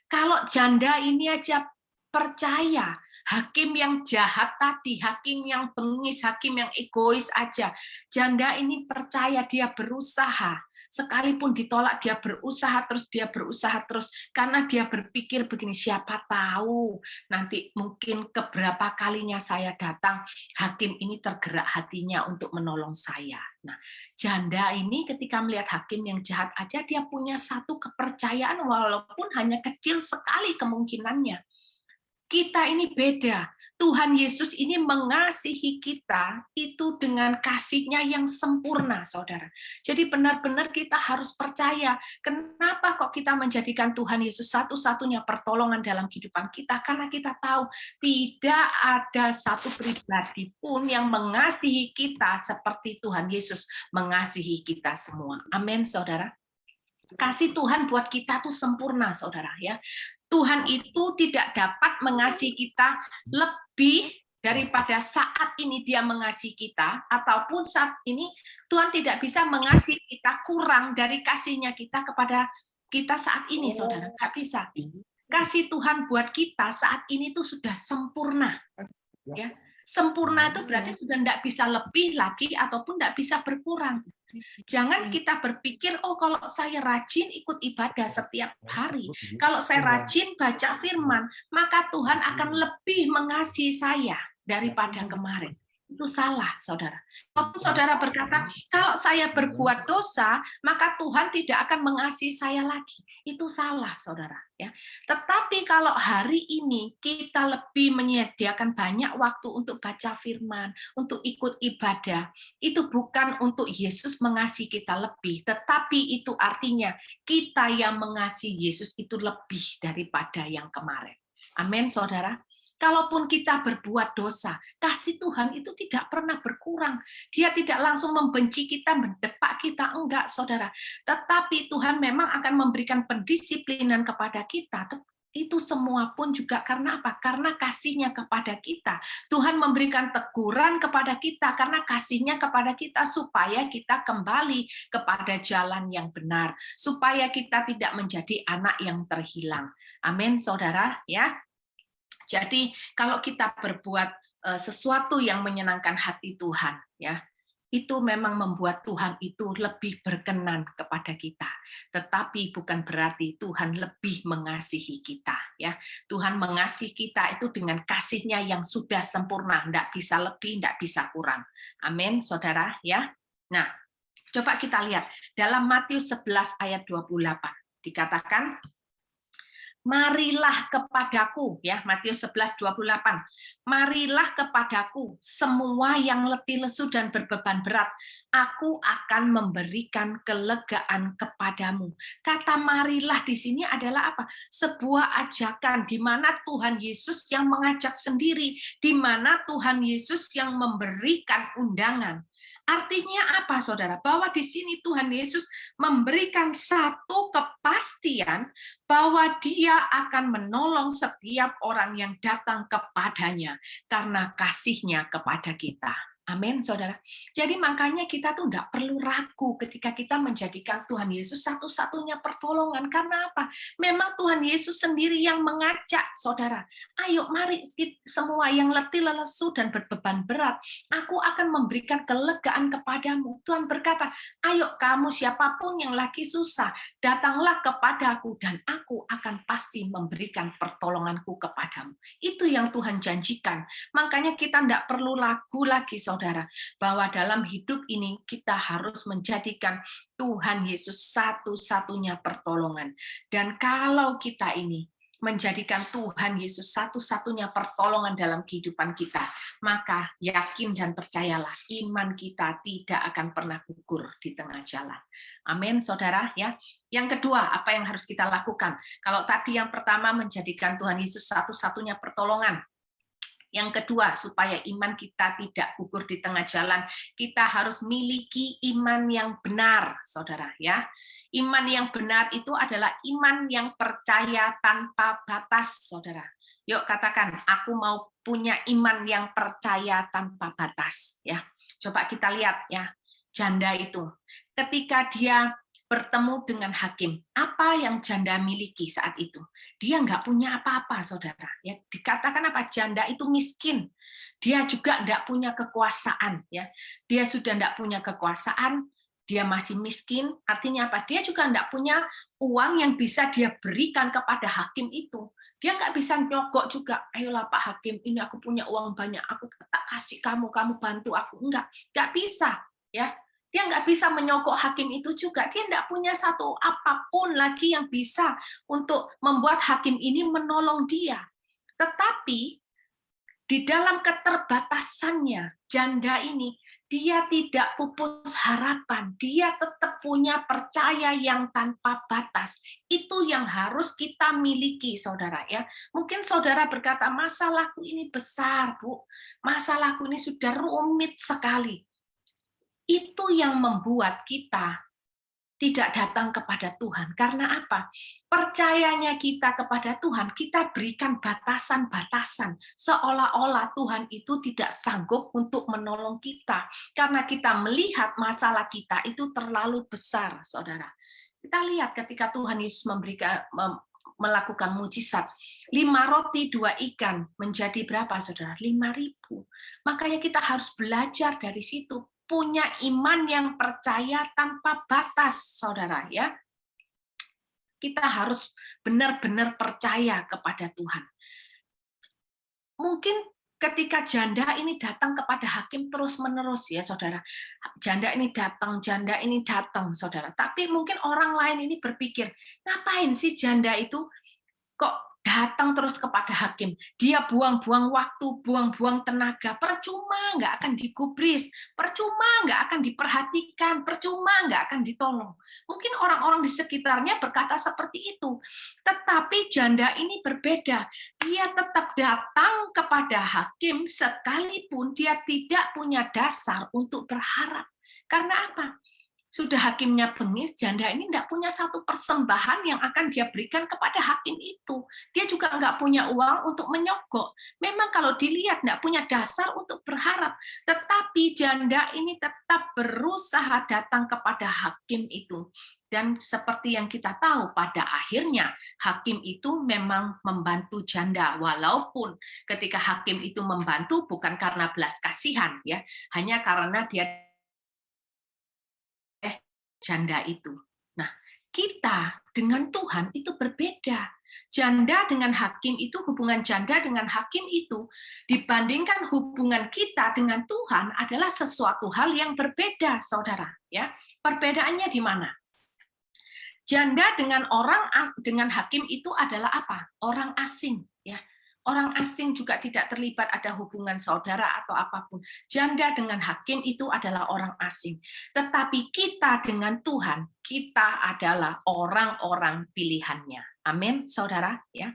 Kalau janda ini aja percaya, hakim yang jahat tadi, hakim yang bengis, hakim yang egois aja, janda ini percaya, dia berusaha. Sekalipun ditolak, dia berusaha terus, karena dia berpikir begini, siapa tahu nanti mungkin keberapa kalinya saya datang, hakim ini tergerak hatinya untuk menolong saya. Nah, janda ini ketika melihat hakim yang jahat aja, dia punya satu kepercayaan walaupun hanya kecil sekali kemungkinannya. Kita ini beda. Tuhan Yesus ini mengasihi kita itu dengan kasih-Nya yang sempurna, saudara. Jadi benar-benar kita harus percaya. Kenapa kok kita menjadikan Tuhan Yesus satu-satunya pertolongan dalam kehidupan kita? Karena kita tahu tidak ada satu pribadi pun yang mengasihi kita seperti Tuhan Yesus mengasihi kita semua. Amin, saudara. Kasih Tuhan buat kita tuh sempurna, saudara ya. Tuhan itu tidak dapat mengasihi kita lebih daripada saat ini dia mengasihi kita, ataupun saat ini Tuhan tidak bisa mengasihi kita kurang dari kasih-Nya kita kepada kita saat ini, saudara. Nggak bisa. Kasih Tuhan buat kita saat ini tuh sudah sempurna. Ya. Sempurna itu berarti sudah tidak bisa lebih lagi ataupun tidak bisa berkurang. Jangan kita berpikir, oh kalau saya rajin ikut ibadah setiap hari, kalau saya rajin baca firman, maka Tuhan akan lebih mengasihi saya daripada kemarin. Itu salah, saudara. Kalau saudara berkata, kalau saya berbuat dosa, maka Tuhan tidak akan mengasihi saya lagi. Itu salah, saudara. Ya. Tetapi kalau hari ini kita lebih menyediakan banyak waktu untuk baca firman, untuk ikut ibadah, itu bukan untuk Yesus mengasihi kita lebih, tetapi itu artinya kita yang mengasihi Yesus itu lebih daripada yang kemarin. Amin, saudara. Kalaupun kita berbuat dosa, kasih Tuhan itu tidak pernah berkurang. Dia tidak langsung membenci kita, mendepak kita, enggak, saudara. Tetapi Tuhan memang akan memberikan pendisiplinan kepada kita. Itu semua pun juga karena apa? Karena kasih-Nya kepada kita. Tuhan memberikan teguran kepada kita karena kasih-Nya kepada kita supaya kita kembali kepada jalan yang benar, supaya kita tidak menjadi anak yang terhilang. Amin, saudara, ya. Jadi kalau kita berbuat sesuatu yang menyenangkan hati Tuhan, ya, itu memang membuat Tuhan itu lebih berkenan kepada kita. Tetapi bukan berarti Tuhan lebih mengasihi kita, ya. Tuhan mengasihi kita itu dengan kasih-Nya yang sudah sempurna, tidak bisa lebih, tidak bisa kurang. Amin, saudara, ya. Nah, coba kita lihat dalam Matius 11 ayat 28 dikatakan, marilah kepadaku, ya, Matius 11:28. Marilah kepadaku semua yang letih lesu dan berbeban berat, aku akan memberikan kelegaan kepadamu. Kata marilah di sini adalah apa? Sebuah ajakan di mana Tuhan Yesus yang mengajak sendiri, di mana Tuhan Yesus yang memberikan undangan. Artinya apa, saudara? Bahwa di sini Tuhan Yesus memberikan satu kepastian bahwa Dia akan menolong setiap orang yang datang kepadanya karena kasih-Nya kepada kita. Amin, saudara. Jadi makanya kita tuh enggak perlu ragu ketika kita menjadikan Tuhan Yesus satu-satunya pertolongan. Karena apa? Memang Tuhan Yesus sendiri yang mengajak, saudara. Ayo, mari semua yang letih, lesu, dan berbeban berat, aku akan memberikan kelegaan kepadamu. Tuhan berkata, ayo kamu siapapun yang lagi susah, datanglah kepadaku dan aku akan pasti memberikan pertolonganku kepadamu. Itu yang Tuhan janjikan. Makanya kita tidak perlu ragu lagi, saudara, bahwa dalam hidup ini kita harus menjadikan Tuhan Yesus satu-satunya pertolongan. Dan kalau kita ini menjadikan Tuhan Yesus satu-satunya pertolongan dalam kehidupan kita, maka yakin dan percayalah, iman kita tidak akan pernah gugur di tengah jalan. Amin, saudara. Ya. Yang kedua, apa yang harus kita lakukan? Kalau tadi yang pertama menjadikan Tuhan Yesus satu-satunya pertolongan. Yang kedua, supaya iman kita tidak gugur di tengah jalan, kita harus miliki iman yang benar, saudara. Ya, iman yang benar itu adalah iman yang percaya tanpa batas, saudara. Yuk katakan, aku mau punya iman yang percaya tanpa batas. Ya, coba kita lihat ya, janda itu, ketika dia bertemu dengan hakim, apa yang janda miliki saat itu? Dia nggak punya apa-apa, saudara. Ya, dikatakan apa? Janda itu miskin. Dia juga nggak punya kekuasaan. Ya, dia sudah nggak punya kekuasaan. Dia masih miskin. Artinya apa? Dia juga nggak punya uang yang bisa dia berikan kepada hakim itu. Dia nggak bisa nyogok juga. Ayolah Pak Hakim, ini aku punya uang banyak. Aku tak kasih kamu bantu aku. Nggak bisa. Ya. Dia nggak bisa menyogok hakim itu juga. Dia nggak punya satu apapun lagi yang bisa untuk membuat hakim ini menolong dia. Tetapi di dalam keterbatasannya, janda ini, dia tidak pupus harapan. Dia tetap punya percaya yang tanpa batas. Itu yang harus kita miliki, saudara. Ya, mungkin saudara berkata, masalahku ini besar, Bu. Masalahku ini sudah rumit sekali. Itu yang membuat kita tidak datang kepada Tuhan. Karena apa? Percayanya kita kepada Tuhan, kita berikan batasan-batasan. Seolah-olah Tuhan itu tidak sanggup untuk menolong kita. Karena kita melihat masalah kita itu terlalu besar, saudara. Kita lihat ketika Tuhan Yesus melakukan mujizat. 5 roti 2 ikan menjadi berapa, saudara? 5.000. Makanya kita harus belajar dari situ. Punya iman yang percaya tanpa batas, saudara. Ya, kita harus benar-benar percaya kepada Tuhan. Mungkin ketika janda ini datang kepada hakim terus-menerus, ya saudara. Janda ini datang, saudara. Tapi mungkin orang lain ini berpikir, ngapain sih janda itu kok datang terus kepada hakim? Dia buang-buang waktu, buang-buang tenaga, percuma nggak akan digubris, percuma nggak akan diperhatikan, percuma nggak akan ditolong. Mungkin orang-orang di sekitarnya berkata seperti itu. Tetapi janda ini berbeda. Dia tetap datang kepada hakim sekalipun dia tidak punya dasar untuk berharap. Karena apa? Sudah hakimnya bengis, janda ini tidak punya satu persembahan yang akan dia berikan kepada hakim itu. Dia juga nggak punya uang untuk menyogok. Memang kalau dilihat nggak punya dasar untuk berharap. Tetapi janda ini tetap berusaha datang kepada hakim itu. Dan seperti yang kita tahu, pada akhirnya hakim itu memang membantu janda. Walaupun ketika hakim itu membantu bukan karena belas kasihan, ya, hanya karena dia janda itu. Nah, kita dengan Tuhan itu berbeda. Janda dengan hakim itu, hubungan janda dengan hakim itu dibandingkan hubungan kita dengan Tuhan adalah sesuatu hal yang berbeda, saudara. Ya, perbedaannya di mana? Janda dengan hakim itu adalah apa? Orang asing, ya. Orang asing juga tidak terlibat ada hubungan saudara atau apapun. Janda dengan hakim itu adalah orang asing. Tetapi kita dengan Tuhan, kita adalah orang-orang pilihannya. Amin, saudara. Ya,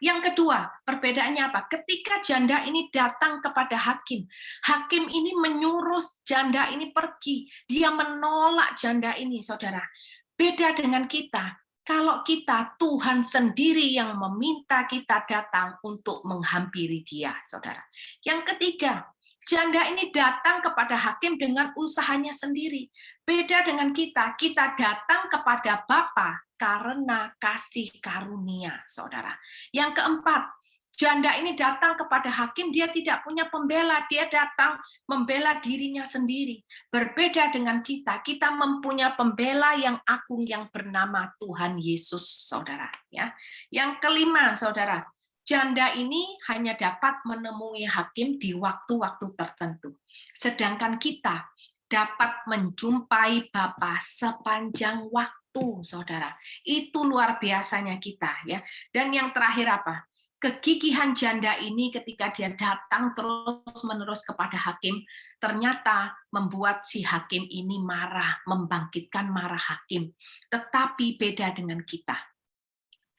Yang kedua, perbedaannya apa? Ketika janda ini datang kepada hakim, hakim ini menyuruh janda ini pergi. Dia menolak janda ini, saudara. Beda dengan kita. Kalau kita, Tuhan sendiri yang meminta kita datang untuk menghampiri dia, saudara. Yang ketiga, janda ini datang kepada hakim dengan usahanya sendiri. Beda dengan kita datang kepada Bapa karena kasih karunia, saudara. Yang keempat, janda ini datang kepada hakim, dia tidak punya pembela, dia datang membela dirinya sendiri. Berbeda dengan kita mempunyai pembela yang agung yang bernama Tuhan Yesus, saudara. Ya. Yang kelima, saudara, janda ini hanya dapat menemui hakim di waktu-waktu tertentu. Sedangkan kita dapat menjumpai Bapa sepanjang waktu, saudara. Itu luar biasanya kita, ya. Dan yang terakhir apa? Kegigihan janda ini ketika dia datang terus-menerus kepada hakim, ternyata membuat si hakim ini marah, membangkitkan marah hakim. Tetapi beda dengan kita.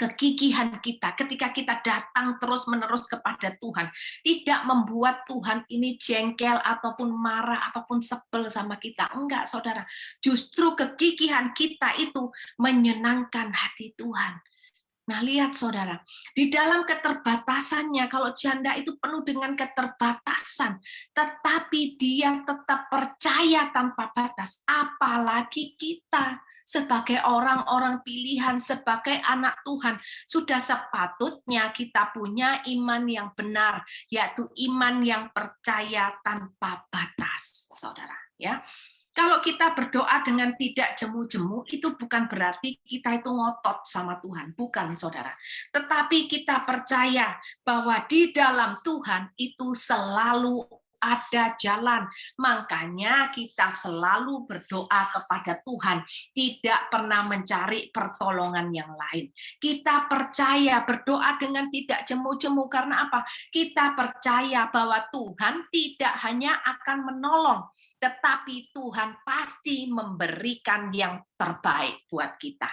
Kegigihan kita ketika kita datang terus-menerus kepada Tuhan tidak membuat Tuhan ini jengkel ataupun marah ataupun sebel sama kita. Enggak, saudara. Justru kegigihan kita itu menyenangkan hati Tuhan. Nah, lihat saudara, di dalam keterbatasannya, kalau janda itu penuh dengan keterbatasan, tetapi dia tetap percaya tanpa batas, apalagi kita sebagai orang-orang pilihan, sebagai anak Tuhan, sudah sepatutnya kita punya iman yang benar, yaitu iman yang percaya tanpa batas, saudara. Ya. Kalau kita berdoa dengan tidak jemu-jemu, itu bukan berarti kita itu ngotot sama Tuhan. Bukan, saudara. Tetapi kita percaya bahwa di dalam Tuhan itu selalu ada jalan. Makanya kita selalu berdoa kepada Tuhan. Tidak pernah mencari pertolongan yang lain. Kita percaya berdoa dengan tidak jemu-jemu. Karena apa? Kita percaya bahwa Tuhan tidak hanya akan menolong, tetapi Tuhan pasti memberikan yang terbaik buat kita.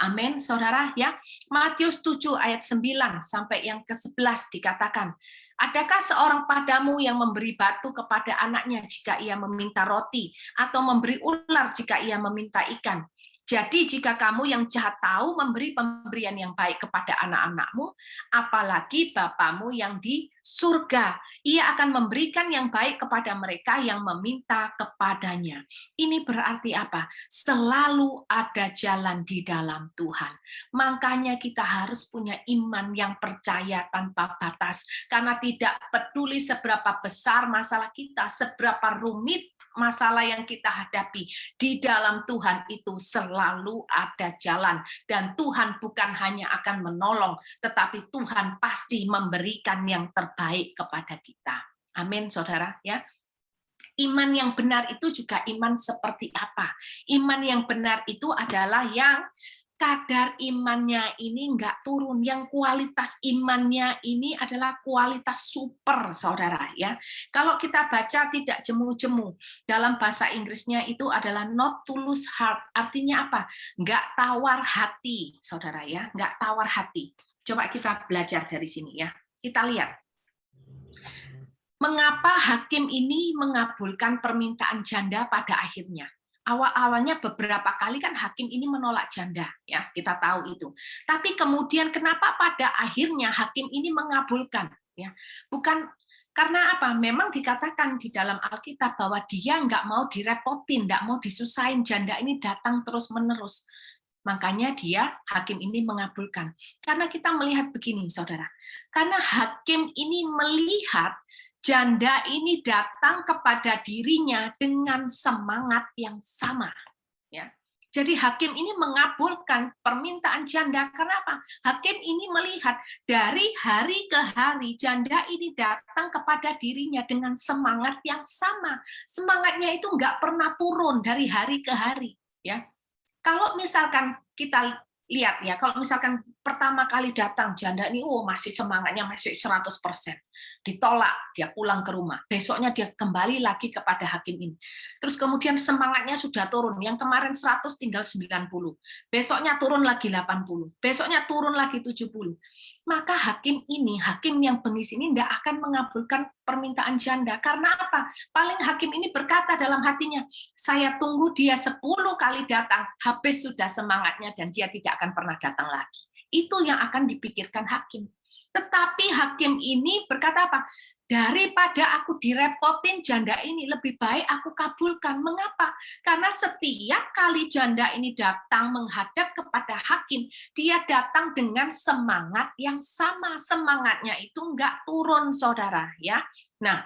Amin, saudara. Ya, Matius 7 ayat 9 sampai yang ke-11 dikatakan, adakah seorang padamu yang memberi batu kepada anaknya jika ia meminta roti, atau memberi ular jika ia meminta ikan? Jadi jika kamu yang jahat tahu memberi pemberian yang baik kepada anak-anakmu, apalagi Bapamu yang di surga, ia akan memberikan yang baik kepada mereka yang meminta kepadanya. Ini berarti apa? Selalu ada jalan di dalam Tuhan. Makanya kita harus punya iman yang percaya tanpa batas, karena tidak peduli seberapa besar masalah kita, seberapa rumit masalah yang kita hadapi, di dalam Tuhan itu selalu ada jalan, dan Tuhan bukan hanya akan menolong, tetapi Tuhan pasti memberikan yang terbaik kepada kita. Amin, saudara. Ya, iman yang benar itu juga iman seperti apa? Iman yang benar itu adalah yang kadar imannya ini enggak turun, yang kualitas imannya ini adalah kualitas super, saudara. Ya, kalau kita baca tidak jemu-jemu, dalam bahasa Inggrisnya itu adalah not to lose heart. Artinya apa? Enggak tawar hati, saudara. Ya, enggak tawar hati. Coba kita belajar dari sini ya. Kita lihat. Mengapa hakim ini mengabulkan permintaan janda pada akhirnya? Awal-awalnya beberapa kali kan hakim ini menolak janda, ya, kita tahu itu. Tapi kemudian kenapa pada akhirnya hakim ini mengabulkan? Ya, bukan karena apa? Memang dikatakan di dalam Alkitab bahwa dia nggak mau direpotin, nggak mau disusahin, janda ini datang terus-menerus. Makanya hakim ini mengabulkan. Karena kita melihat begini, saudara. Karena hakim ini melihat janda ini datang kepada dirinya dengan semangat yang sama. Ya. Jadi hakim ini mengabulkan permintaan janda. Kenapa? Hakim ini melihat dari hari ke hari janda ini datang kepada dirinya dengan semangat yang sama. Semangatnya itu nggak pernah turun dari hari ke hari. Ya. Kalau misalkan kita lihat ya, kalau misalkan pertama kali datang janda ini, masih semangatnya masih 100%. Ditolak, dia pulang ke rumah. Besoknya dia kembali lagi kepada hakim ini. Terus kemudian semangatnya sudah turun. Yang kemarin 100 tinggal 90. Besoknya turun lagi 80. Besoknya turun lagi 70. Maka hakim ini, hakim yang bengis ini tidak akan mengabulkan permintaan janda. Karena apa? Paling hakim ini berkata dalam hatinya, saya tunggu dia 10 kali datang, habis sudah semangatnya dan dia tidak akan pernah datang lagi. Itu yang akan dipikirkan hakim. Tetapi hakim ini berkata apa? Daripada aku direpotin janda ini, lebih baik aku kabulkan. Mengapa? Karena setiap kali janda ini datang menghadap kepada hakim, dia datang dengan semangat yang sama. Semangatnya itu enggak turun, saudara. Ya. Nah,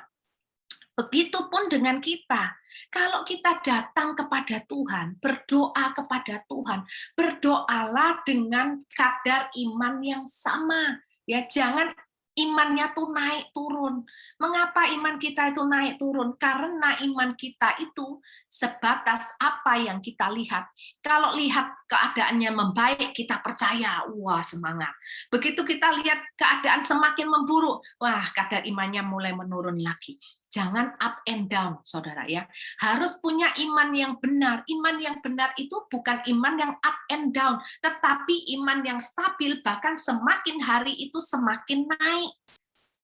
begitupun dengan kita. Kalau kita datang kepada Tuhan, berdoa kepada Tuhan, berdoalah dengan kadar iman yang sama. Ya, jangan imannya tuh naik turun. Mengapa iman kita itu naik turun? Karena iman kita itu sebatas apa yang kita lihat. Kalau lihat keadaannya membaik, kita percaya, wah semangat. Begitu kita lihat keadaan semakin memburuk, wah kadar imannya mulai menurun lagi. Jangan up and down, saudara ya. Harus punya iman yang benar. Iman yang benar itu bukan iman yang up and down, tetapi iman yang stabil, bahkan semakin hari itu semakin naik.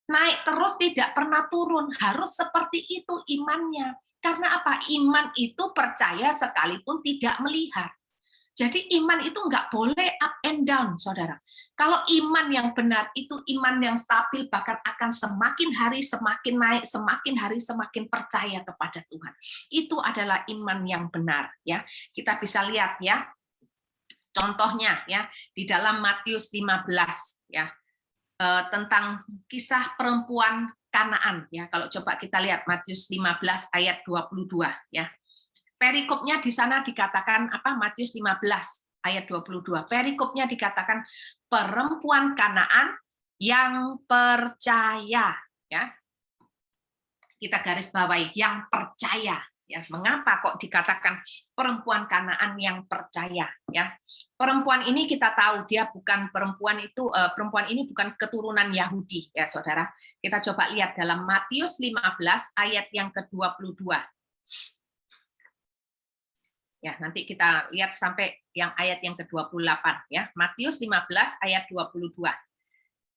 Naik terus, tidak pernah turun. Harus seperti itu imannya. Karena apa? Iman itu percaya sekalipun tidak melihat. Jadi iman itu nggak boleh up and down, saudara. Kalau iman yang benar itu iman yang stabil, bahkan akan semakin hari semakin naik, semakin hari semakin percaya kepada Tuhan. Itu adalah iman yang benar. Ya, kita bisa lihat ya. Contohnya ya di dalam Matius 15 ya tentang kisah perempuan Kanaan ya. Kalau coba kita lihat Matius 15 ayat 22 ya. Perikopnya di sana dikatakan apa? Matius 15 ayat 22. Perikopnya dikatakan perempuan Kanaan yang percaya ya. Kita garis bawahi yang percaya ya. Mengapa kok dikatakan perempuan Kanaan yang percaya ya? Perempuan ini kita tahu dia bukan perempuan ini bukan keturunan Yahudi ya, Saudara. Kita coba lihat dalam Matius 15 ayat yang ke-22. Ya, nanti kita lihat sampai yang ayat yang ke-28 ya. Matius 15 ayat 22.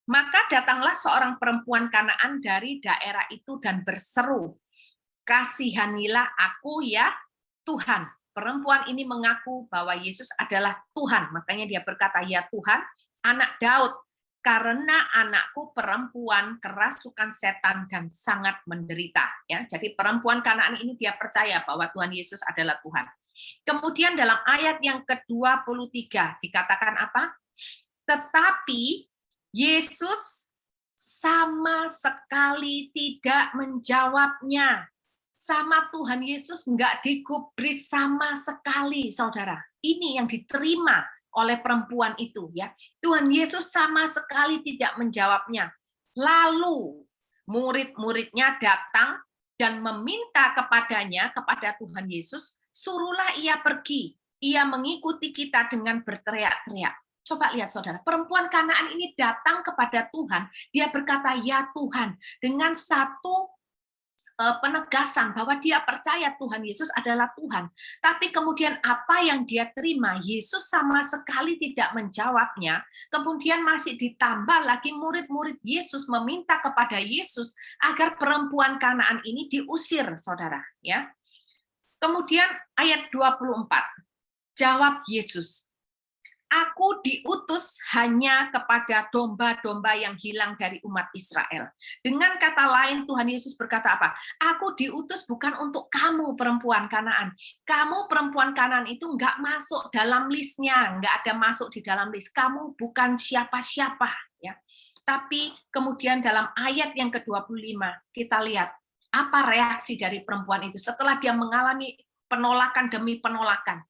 Maka datanglah seorang perempuan Kanaan dari daerah itu dan berseru, "Kasihanilah aku ya Tuhan." Perempuan ini mengaku bahwa Yesus adalah Tuhan. Makanya dia berkata, "Ya Tuhan, anak Daud, karena anakku perempuan kerasukan setan dan sangat menderita." Ya, jadi perempuan Kanaan ini dia percaya bahwa Tuhan Yesus adalah Tuhan. Kemudian dalam ayat yang ke-23 dikatakan apa? Tetapi Yesus sama sekali tidak menjawabnya. Sama Tuhan Yesus enggak digubris sama sekali, saudara. Ini yang diterima oleh perempuan itu ya. Tuhan Yesus sama sekali tidak menjawabnya. Lalu murid-muridnya datang dan meminta kepadanya, kepada Tuhan Yesus, suruhlah ia pergi. Ia mengikuti kita dengan berteriak-teriak. Coba lihat saudara, perempuan Kanaan ini datang kepada Tuhan. Dia berkata, "Ya Tuhan," dengan satu penegasan bahwa dia percaya Tuhan Yesus adalah Tuhan. Tapi kemudian apa yang dia terima, Yesus sama sekali tidak menjawabnya. Kemudian masih ditambah lagi murid-murid Yesus meminta kepada Yesus agar perempuan Kanaan ini diusir, saudara. Ya. Kemudian ayat 24, jawab Yesus, "Aku diutus hanya kepada domba-domba yang hilang dari umat Israel." Dengan kata lain, Tuhan Yesus berkata apa? Aku diutus bukan untuk kamu perempuan Kanaan. Kamu perempuan Kanaan itu nggak masuk dalam listnya, nggak ada masuk di dalam list. Kamu bukan siapa-siapa. Ya. Tapi kemudian dalam ayat yang ke-25, kita lihat apa reaksi dari perempuan itu setelah dia mengalami penolakan demi penolakan.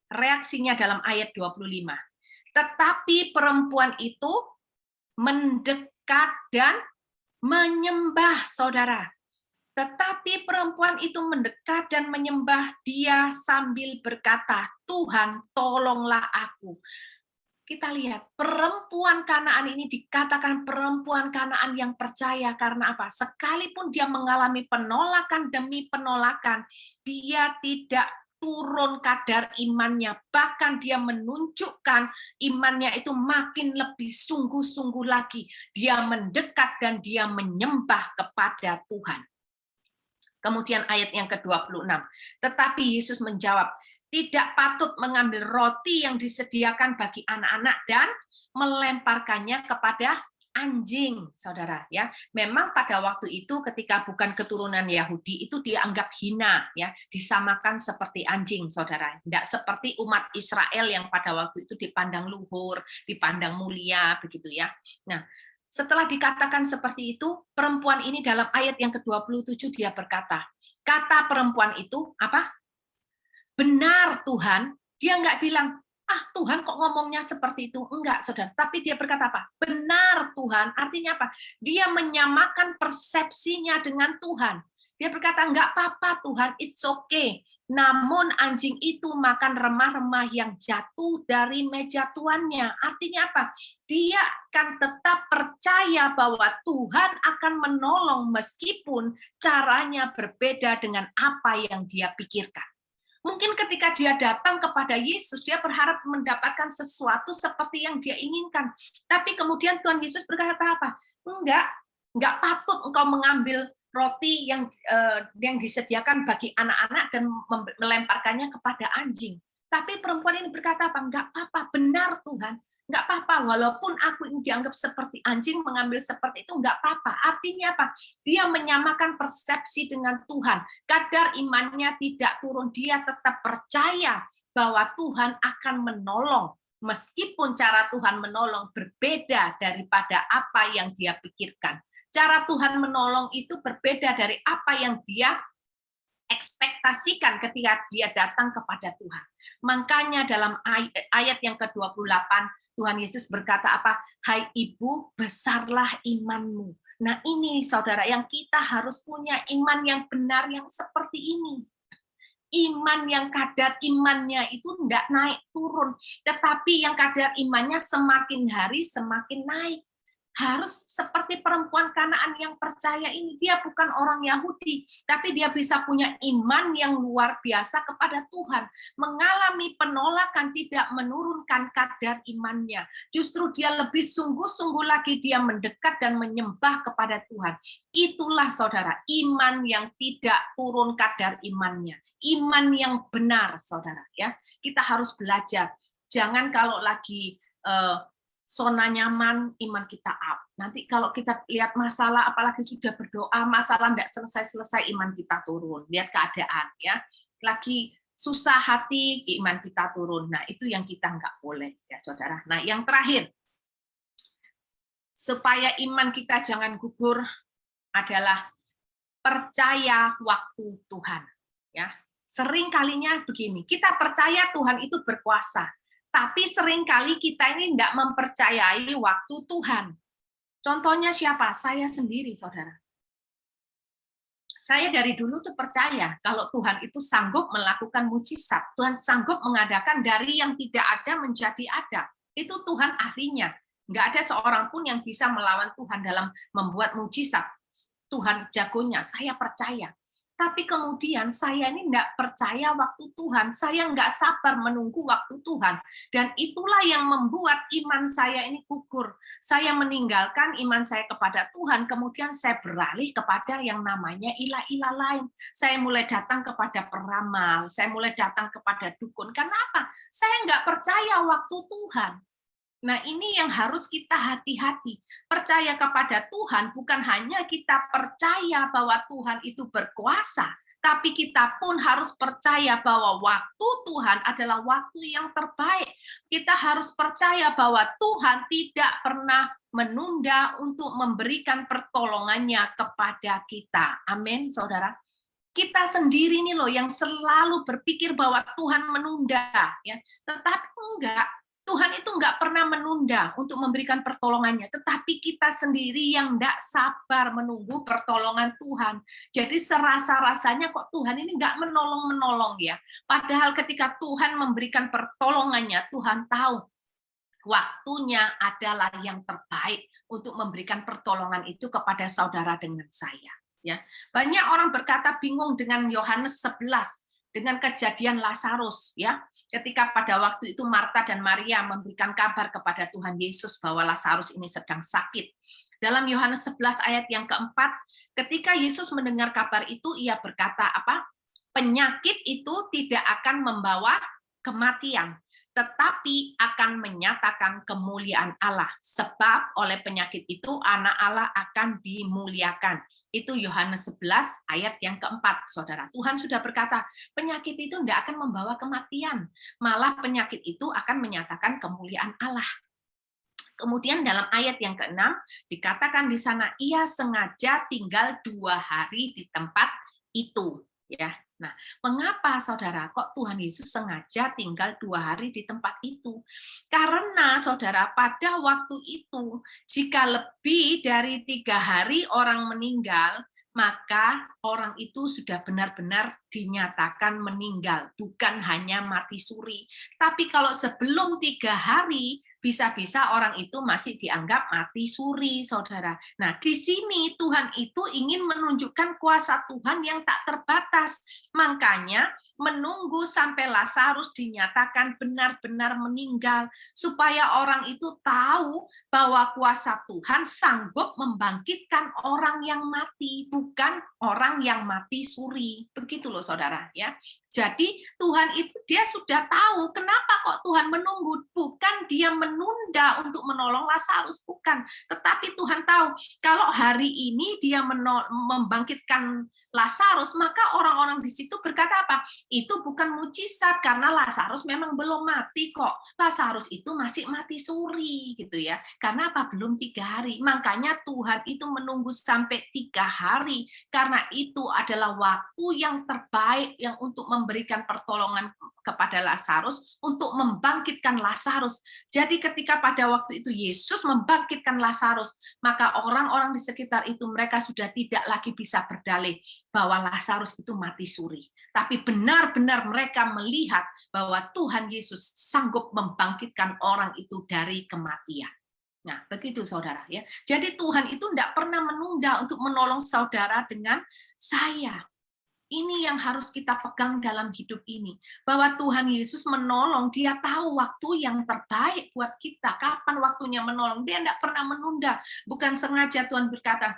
Reaksinya dalam ayat 25. Tetapi perempuan itu mendekat dan menyembah, saudara. Tetapi perempuan itu mendekat dan menyembah dia sambil berkata, "Tuhan, tolonglah aku." Kita lihat perempuan Kanaan ini dikatakan perempuan Kanaan yang percaya karena apa? Sekalipun dia mengalami penolakan demi penolakan, dia tidak turun kadar imannya, bahkan dia menunjukkan imannya itu makin lebih sungguh-sungguh lagi. Dia mendekat dan dia menyembah kepada Tuhan. Kemudian ayat yang ke-26. Tetapi Yesus menjawab, tidak patut mengambil roti yang disediakan bagi anak-anak dan melemparkannya kepada anjing, saudara. Ya, memang pada waktu itu ketika bukan keturunan Yahudi itu dianggap hina, ya, disamakan seperti anjing, saudara. Tidak seperti umat Israel yang pada waktu itu dipandang luhur, dipandang mulia, begitu ya. Nah, setelah dikatakan seperti itu, perempuan ini dalam ayat yang ke-27 dia berkata, kata perempuan itu apa? Benar Tuhan. Dia nggak bilang, Tuhan kok ngomongnya seperti itu. Enggak, saudara. Tapi dia berkata apa? Benar Tuhan. Artinya apa? Dia menyamakan persepsinya dengan Tuhan. Dia berkata, enggak apa-apa Tuhan, it's okay. Namun anjing itu makan remah-remah yang jatuh dari meja tuannya. Artinya apa? Dia akan tetap percaya bahwa Tuhan akan menolong meskipun caranya berbeda dengan apa yang dia pikirkan. Mungkin ketika dia datang kepada Yesus, dia berharap mendapatkan sesuatu seperti yang dia inginkan. Tapi kemudian Tuhan Yesus berkata apa? Enggak patut engkau mengambil roti yang disediakan bagi anak-anak dan melemparkannya kepada anjing. Tapi perempuan ini berkata apa? Enggak apa-apa, benar Tuhan. Enggak apa-apa, walaupun aku ini dianggap seperti anjing, mengambil seperti itu, enggak apa-apa. Artinya apa? Dia menyamakan persepsi dengan Tuhan. Kadar imannya tidak turun, dia tetap percaya bahwa Tuhan akan menolong. Meskipun cara Tuhan menolong berbeda daripada apa yang dia pikirkan. Cara Tuhan menolong itu berbeda dari apa yang dia ekspektasikan ketika dia datang kepada Tuhan. Makanya dalam ayat yang ke-28, Tuhan Yesus berkata apa? Hai ibu, besarlah imanmu. Nah ini saudara, yang kita harus punya iman yang benar yang seperti ini. Iman yang kadar imannya itu tidak naik turun, tetapi yang kadar imannya semakin hari semakin naik. Harus seperti perempuan Kanaan yang percaya ini. Dia bukan orang Yahudi, tapi dia bisa punya iman yang luar biasa kepada Tuhan. Mengalami penolakan tidak menurunkan kadar imannya. Justru dia lebih sungguh-sungguh lagi dia mendekat dan menyembah kepada Tuhan. Itulah saudara, iman yang tidak turun kadar imannya. Iman yang benar, saudara. Ya, kita harus belajar. Jangan kalau lagi zona nyaman, iman kita up. Nanti kalau kita lihat masalah, apalagi sudah berdoa, masalah tidak selesai-selesai, iman kita turun. Lihat keadaan, ya. Lagi susah hati, iman kita turun. Nah, itu yang kita nggak boleh, ya saudara. Nah, yang terakhir, supaya iman kita jangan gugur, adalah percaya waktu Tuhan. Ya, sering kalinya begini, kita percaya Tuhan itu berkuasa. Tapi seringkali kita ini tidak mempercayai waktu Tuhan. Contohnya siapa? Saya sendiri, saudara. Saya dari dulu tuh percaya kalau Tuhan itu sanggup melakukan mujizat. Tuhan sanggup mengadakan dari yang tidak ada menjadi ada. Itu Tuhan ahlinya. Nggak ada seorang pun yang bisa melawan Tuhan dalam membuat mujizat. Tuhan jagonya, saya percaya. Tapi kemudian saya ini nggak percaya waktu Tuhan, saya nggak sabar menunggu waktu Tuhan. Dan itulah yang membuat iman saya ini gugur. Saya meninggalkan iman saya kepada Tuhan, kemudian saya beralih kepada yang namanya ilah-ilah lain. Saya mulai datang kepada peramal, saya mulai datang kepada dukun. Kenapa? Saya nggak percaya waktu Tuhan. Nah, ini yang harus kita hati-hati. Percaya kepada Tuhan bukan hanya kita percaya bahwa Tuhan itu berkuasa, tapi kita pun harus percaya bahwa waktu Tuhan adalah waktu yang terbaik. Kita harus percaya bahwa Tuhan tidak pernah menunda untuk memberikan pertolongannya kepada kita. Amin, saudara. Kita sendiri nih loh yang selalu berpikir bahwa Tuhan menunda, ya. Tetapi enggak. Tuhan itu nggak pernah menunda untuk memberikan pertolongannya, tetapi kita sendiri yang nggak sabar menunggu pertolongan Tuhan. Jadi serasa-rasanya kok Tuhan ini nggak menolong-menolong ya. Padahal ketika Tuhan memberikan pertolongannya, Tuhan tahu Waktunya adalah yang terbaik untuk memberikan pertolongan itu kepada saudara dengan saya. Ya, banyak orang berkata bingung dengan Yohanes 11 dengan kejadian Lazarus. Ya, ketika pada waktu itu Marta dan Maria memberikan kabar kepada Tuhan Yesus bahwa Lazarus ini sedang sakit. Dalam Yohanes 11 ayat yang keempat, ketika Yesus mendengar kabar itu, ia berkata apa? Penyakit itu tidak akan membawa kematian, tetapi akan menyatakan kemuliaan Allah. Sebab oleh penyakit itu anak Allah akan dimuliakan. Itu Yohanes 11 ayat yang keempat, saudara. Tuhan sudah berkata, penyakit itu tidak akan membawa kematian. Malah penyakit itu akan menyatakan kemuliaan Allah. Kemudian dalam ayat yang ke-6, dikatakan di sana, ia sengaja tinggal 2 hari di tempat itu. Ya. Nah, mengapa saudara kok Tuhan Yesus sengaja tinggal 2 hari di tempat itu? Karena saudara, pada waktu itu jika lebih dari 3 hari orang meninggal, maka orang itu sudah benar-benar dinyatakan meninggal, bukan hanya mati suri. Tapi kalau sebelum 3 hari, bisa-bisa orang itu masih dianggap mati suri, saudara. Nah, di sini Tuhan itu ingin menunjukkan kuasa Tuhan yang tak terbatas. Makanya menunggu sampai Lazarus dinyatakan benar-benar meninggal, supaya orang itu tahu bahwa kuasa Tuhan sanggup membangkitkan orang yang mati, bukan orang yang mati suri. Begitu loh saudara, ya. Jadi Tuhan itu dia sudah tahu kenapa kok Tuhan menunggu, bukan dia menunda untuk menolong Lazarus, bukan. Tetapi Tuhan tahu kalau hari ini dia membangkitkan Lazarus, maka orang-orang di situ berkata apa? Itu bukan mujizat karena Lazarus memang belum mati kok. Lazarus itu masih mati suri gitu ya. Karena apa? Belum 3 hari. Makanya Tuhan itu menunggu sampai 3 hari karena itu adalah waktu yang terbaik yang untuk memberikan pertolongan kepada Lazarus, untuk membangkitkan Lazarus. Jadi ketika pada waktu itu Yesus membangkitkan Lazarus, maka orang-orang di sekitar itu mereka sudah tidak lagi bisa berdalih bahwa Lazarus itu mati suri. Tapi benar-benar mereka melihat bahwa Tuhan Yesus sanggup membangkitkan orang itu dari kematian. Nah, begitu saudara ya. Jadi Tuhan itu tidak pernah menunda untuk menolong saudara dengan saya. Ini yang harus kita pegang dalam hidup ini. Bahwa Tuhan Yesus menolong, dia tahu waktu yang terbaik buat kita. Kapan waktunya menolong. Dia tidak pernah menunda. Bukan sengaja Tuhan berkata,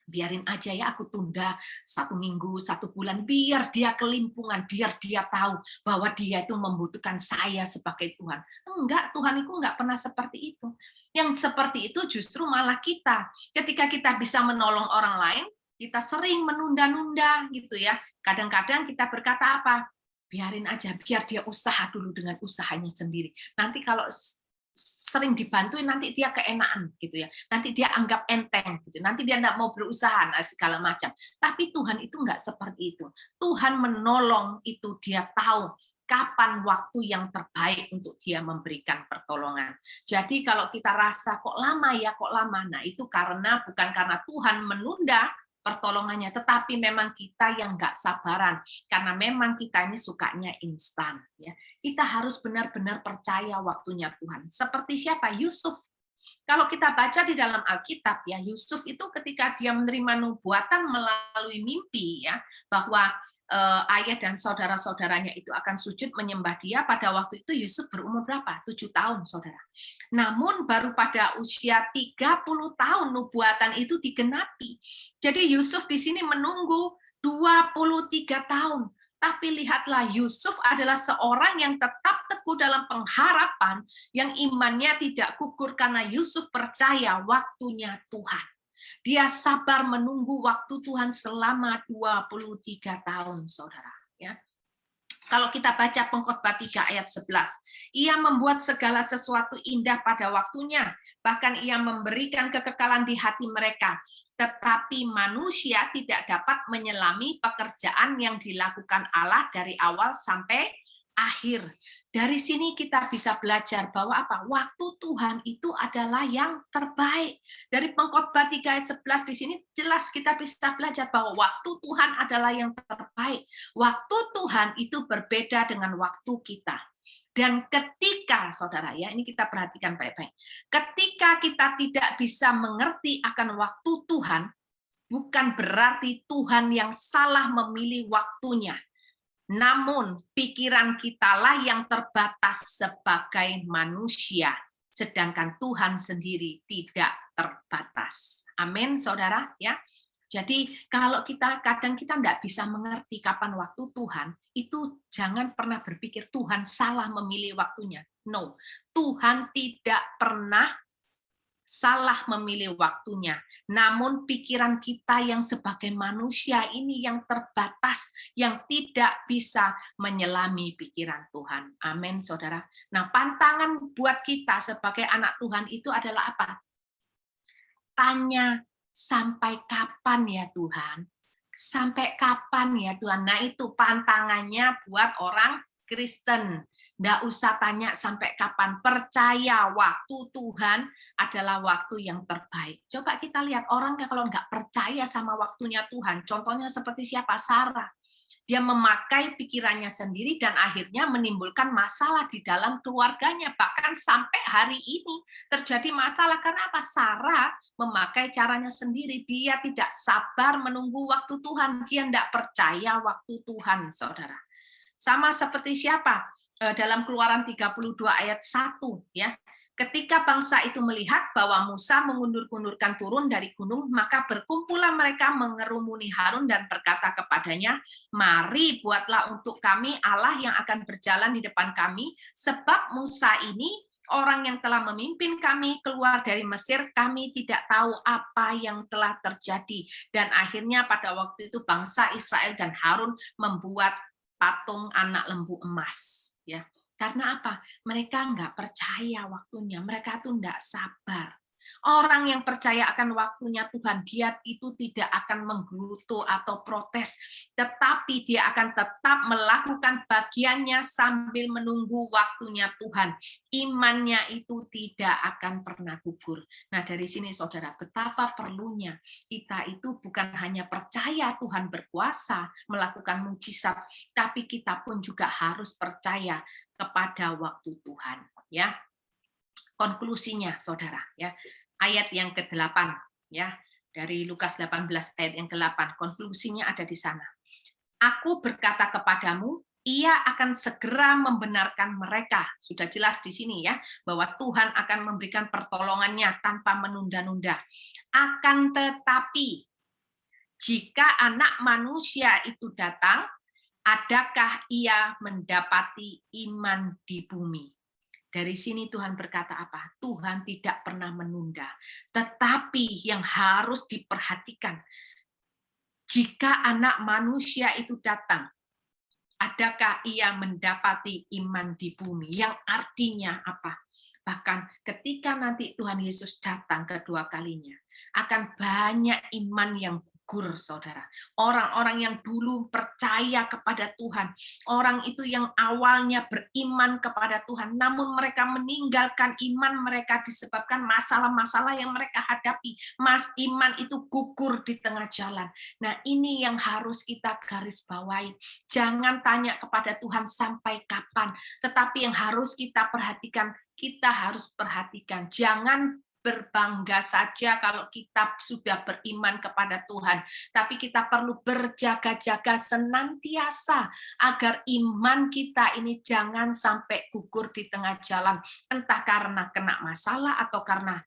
biarin aja ya aku tunda 1 minggu, 1 bulan. Biar dia kelimpungan, biar dia tahu bahwa dia itu membutuhkan saya sebagai Tuhan. Enggak, Tuhan itu enggak pernah seperti itu. Yang seperti itu justru malah kita. Ketika kita bisa menolong orang lain, kita sering menunda-nunda gitu ya. Kadang-kadang kita berkata apa? Biarin aja, biar dia usaha dulu dengan usahanya sendiri. Nanti kalau sering dibantuin, nanti dia keenaan gitu ya. Nanti dia anggap enteng gitu. Nanti dia enggak mau berusaha segala macam. Tapi Tuhan itu enggak seperti itu. Tuhan menolong itu dia tahu kapan waktu yang terbaik untuk dia memberikan pertolongan. Jadi kalau kita rasa kok lama ya, kok lama. Nah, itu bukan karena Tuhan menunda pertolongannya, tetapi memang kita yang nggak sabaran, karena memang kita ini sukanya instan. Ya. Kita harus benar-benar percaya waktunya Tuhan. Seperti siapa? Yusuf. Kalau kita baca di dalam Alkitab, ya Yusuf itu ketika dia menerima nubuatan melalui mimpi, ya bahwa ayah dan saudara-saudaranya itu akan sujud menyembah dia, pada waktu itu Yusuf berumur berapa? 7 tahun, saudara. Namun baru pada usia 30 tahun nubuatan itu digenapi. Jadi Yusuf di sini menunggu 23 tahun. Tapi lihatlah, Yusuf adalah seorang yang tetap teguh dalam pengharapan, yang imannya tidak gugur karena Yusuf percaya waktunya Tuhan. Dia sabar menunggu waktu Tuhan selama 23 tahun, saudara. Ya. Kalau kita baca Pengkhotbah 3 ayat 11, ia membuat segala sesuatu indah pada waktunya, bahkan ia memberikan kekekalan di hati mereka. Tetapi manusia tidak dapat menyelami pekerjaan yang dilakukan Allah dari awal sampai akhir. Dari sini kita bisa belajar bahwa apa? Waktu Tuhan itu adalah yang terbaik. Dari Pengkhotbah 3 ayat 11 di sini jelas kita bisa belajar bahwa waktu Tuhan adalah yang terbaik. Waktu Tuhan itu berbeda dengan waktu kita. Dan ketika, saudara ya, ini kita perhatikan baik-baik. Ketika kita tidak bisa mengerti akan waktu Tuhan, bukan berarti Tuhan yang salah memilih waktunya. Namun pikiran kitalah yang terbatas sebagai manusia, sedangkan Tuhan sendiri tidak terbatas. Amin, saudara ya. Jadi kalau kadang kita tidak bisa mengerti kapan waktu Tuhan, itu jangan pernah berpikir Tuhan salah memilih waktunya. No, Tuhan tidak pernah salah memilih waktunya. Namun pikiran kita yang sebagai manusia ini yang terbatas, yang tidak bisa menyelami pikiran Tuhan. Amin, saudara. Nah, pantangan buat kita sebagai anak Tuhan itu adalah apa? Tanya, sampai kapan ya Tuhan? Sampai kapan ya Tuhan? Nah itu pantangannya buat orang Kristen. Nggak usah tanya sampai kapan. Percaya waktu Tuhan adalah waktu yang terbaik. Coba kita lihat orang kalau nggak percaya sama waktunya Tuhan. Contohnya seperti siapa? Sarah. Dia memakai pikirannya sendiri dan akhirnya menimbulkan masalah di dalam keluarganya. Bahkan sampai hari ini terjadi masalah. Karena apa? Sarah memakai caranya sendiri. Dia tidak sabar menunggu waktu Tuhan. Dia tidak percaya waktu Tuhan, saudara. Sama seperti siapa? Dalam Keluaran 32 ayat 1. Ya. Ketika bangsa itu melihat bahwa Musa mengundur-undurkan turun dari gunung, maka berkumpullah mereka mengerumuni Harun dan berkata kepadanya, mari buatlah untuk kami Allah yang akan berjalan di depan kami, sebab Musa ini orang yang telah memimpin kami keluar dari Mesir, kami tidak tahu apa yang telah terjadi. Dan akhirnya pada waktu itu bangsa Israel dan Harun membuat patung anak lembu emas. Ya. Karena apa? Mereka nggak percaya waktunya. Mereka tuh nggak sabar. Orang yang percaya akan waktunya Tuhan, dia itu tidak akan menggerutu atau protes, tetapi dia akan tetap melakukan bagiannya sambil menunggu waktunya Tuhan. Imannya itu tidak akan pernah gugur. Nah, dari sini saudara, betapa perlunya kita itu bukan hanya percaya Tuhan berkuasa melakukan mukjizat, tapi kita pun juga harus percaya kepada waktu Tuhan, ya. Konklusinya, saudara, ya. Ayat yang ke-8, ya. Dari Lukas 18 ayat yang ke-8, konklusinya ada di sana. Aku berkata kepadamu, ia akan segera membenarkan mereka. Sudah jelas di sini ya, bahwa Tuhan akan memberikan pertolongannya tanpa menunda-nunda. Akan tetapi, jika anak manusia itu datang, adakah ia mendapati iman di bumi? Dari sini Tuhan berkata apa? Tuhan tidak pernah menunda. Tetapi yang harus diperhatikan, jika anak manusia itu datang, adakah ia mendapati iman di bumi? Yang artinya apa? Bahkan ketika nanti Tuhan Yesus datang kedua kalinya, akan banyak iman yang gugur, saudara. Orang-orang yang dulu percaya kepada Tuhan, orang itu yang awalnya beriman kepada Tuhan, namun mereka meninggalkan iman mereka disebabkan masalah-masalah yang mereka hadapi. Iman itu gugur di tengah jalan. Nah, ini yang harus kita garis bawahi. Jangan tanya kepada Tuhan sampai kapan, tetapi yang harus kita perhatikan, jangan berbangga saja kalau kita sudah beriman kepada Tuhan, tapi kita perlu berjaga-jaga senantiasa agar iman kita ini jangan sampai gugur di tengah jalan, entah karena kena masalah atau karena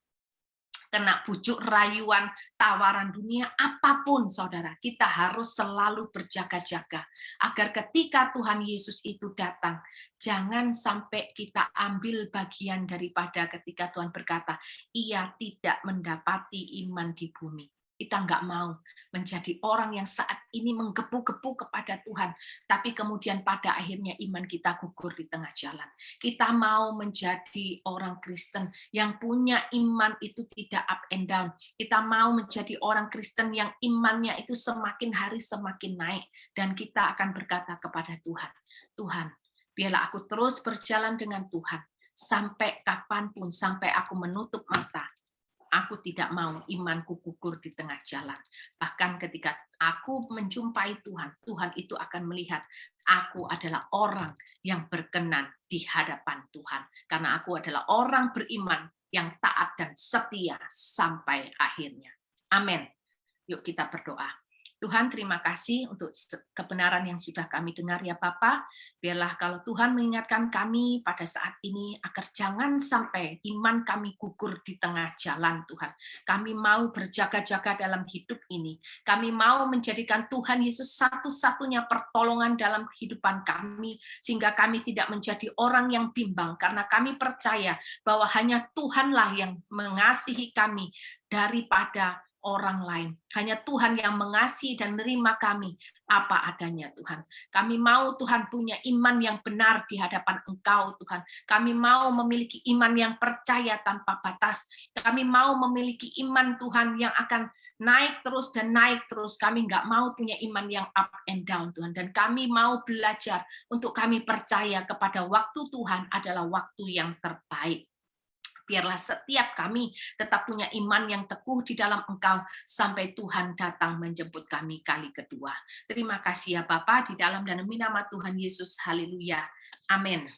kena bujuk rayuan, tawaran dunia, apapun saudara, kita harus selalu berjaga-jaga agar ketika Tuhan Yesus itu datang, jangan sampai kita ambil bagian daripada ketika Tuhan berkata, ia tidak mendapati iman di bumi. Kita nggak mau menjadi orang yang saat ini menggebu-gebu kepada Tuhan, tapi kemudian pada akhirnya iman kita gugur di tengah jalan. Kita mau menjadi orang Kristen yang punya iman itu tidak up and down. Kita mau menjadi orang Kristen yang imannya itu semakin hari semakin naik. Dan kita akan berkata kepada Tuhan, Tuhan, biarlah aku terus berjalan dengan Tuhan, sampai kapanpun, sampai aku menutup mata. Aku tidak mau imanku gugur di tengah jalan. Bahkan ketika aku menjumpai Tuhan, Tuhan itu akan melihat aku adalah orang yang berkenan di hadapan Tuhan. Karena aku adalah orang beriman yang taat dan setia sampai akhirnya. Amin. Yuk kita berdoa. Tuhan, terima kasih untuk kebenaran yang sudah kami dengar ya Bapa. Biarlah kalau Tuhan mengingatkan kami pada saat ini agar jangan sampai iman kami gugur di tengah jalan Tuhan. Kami mau berjaga-jaga dalam hidup ini. Kami mau menjadikan Tuhan Yesus satu-satunya pertolongan dalam kehidupan kami, sehingga kami tidak menjadi orang yang bimbang, karena kami percaya bahwa hanya Tuhanlah yang mengasihi kami daripada orang lain. Hanya Tuhan yang mengasihi dan menerima kami apa adanya Tuhan. Kami mau Tuhan punya iman yang benar di hadapan Engkau Tuhan. Kami mau memiliki iman yang percaya tanpa batas. Kami mau memiliki iman Tuhan yang akan naik terus dan naik terus. Kami nggak mau punya iman yang up and down Tuhan. Dan kami mau belajar untuk kami percaya kepada waktu Tuhan adalah waktu yang terbaik. Biarlah setiap kami tetap punya iman yang teguh di dalam Engkau sampai Tuhan datang menjemput kami kali kedua. Terima kasih ya Bapa, di dalam dan demi nama Tuhan Yesus. Haleluya. Amin.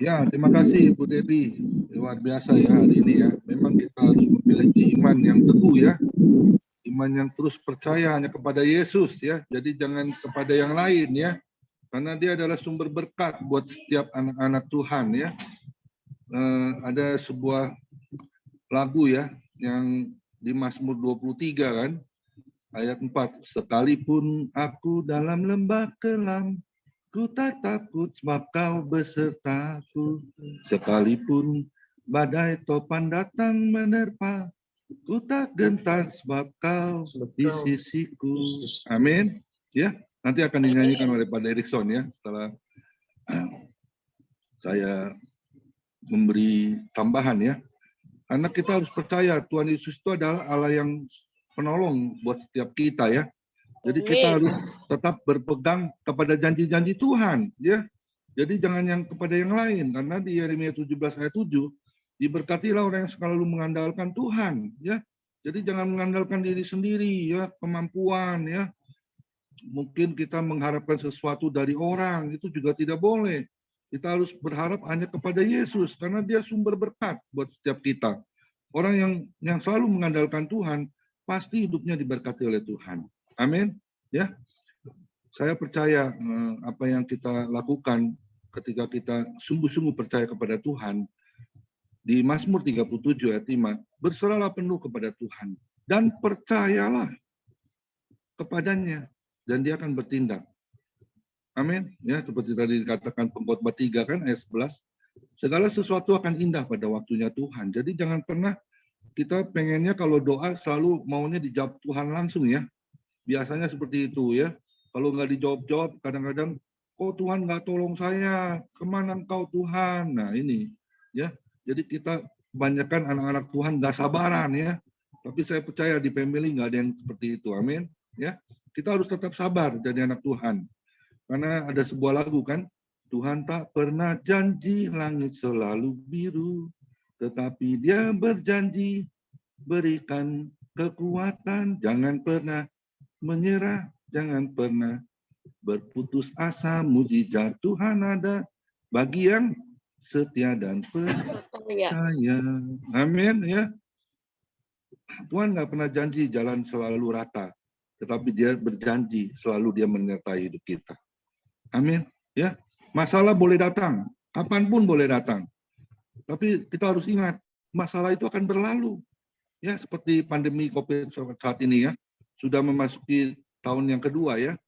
Ya, terima kasih Bu Debbie. Luar biasa ya hari ini ya. Memang kita harus memiliki iman yang teguh ya. Iman yang terus percaya hanya kepada Yesus ya. Jadi jangan kepada yang lain ya. Karena dia adalah sumber berkat buat setiap anak-anak Tuhan ya. Ada sebuah lagu ya yang di Mazmur 23 kan, ayat 4. Sekalipun aku dalam lembah kelam, ku tak takut sebab kau besertaku. Sekalipun badai topan datang menerpa, ku tak gentar sebab kau di sisiku. Amin. Ya. Nanti akan dinyanyikan oleh Pak Erikson ya, setelah saya memberi tambahan ya. Karena kita harus percaya Tuhan Yesus itu adalah Allah yang penolong buat setiap kita ya. Jadi kita harus tetap berpegang kepada janji-janji Tuhan ya. Jadi jangan yang kepada yang lain, karena di Yeremia 17 ayat 7, diberkatilah orang yang selalu mengandalkan Tuhan ya. Jadi jangan mengandalkan diri sendiri ya, kemampuan ya. Mungkin kita mengharapkan sesuatu dari orang, itu juga tidak boleh. Kita harus berharap hanya kepada Yesus, karena dia sumber berkat buat setiap kita. Orang yang selalu mengandalkan Tuhan, pasti hidupnya diberkati oleh Tuhan. Amin. Ya, saya percaya apa yang kita lakukan ketika kita sungguh-sungguh percaya kepada Tuhan. Di Mazmur 37 ayat 5, berserahlah penuh kepada Tuhan, dan percayalah kepadanya, dan dia akan bertindak. Amin. Ya, seperti tadi dikatakan Pengkhotbah 3 kan ayat 11. Segala sesuatu akan indah pada waktunya Tuhan. Jadi jangan pernah kita pengennya kalau doa selalu maunya dijawab Tuhan langsung ya. Biasanya seperti itu ya. Kalau nggak dijawab-jawab, kadang-kadang, oh Tuhan nggak tolong saya, kemana engkau Tuhan? Nah ini ya. Jadi kita kebanyakan anak-anak Tuhan nggak sabaran ya. Tapi saya percaya di family nggak ada yang seperti itu. Amin. Ya. Kita harus tetap sabar jadi anak Tuhan. Karena ada sebuah lagu kan, Tuhan tak pernah janji langit selalu biru, tetapi dia berjanji berikan kekuatan. Jangan pernah menyerah, jangan pernah berputus asa. Mujizat Tuhan ada bagi yang setia dan percaya. Amin ya. Tuhan nggak pernah janji jalan selalu rata, tetapi dia berjanji selalu dia menyertai hidup kita. Amin. Ya, masalah boleh datang, kapanpun boleh datang. Tapi kita harus ingat, masalah itu akan berlalu. Ya, seperti pandemi COVID saat ini ya, sudah memasuki tahun yang kedua ya.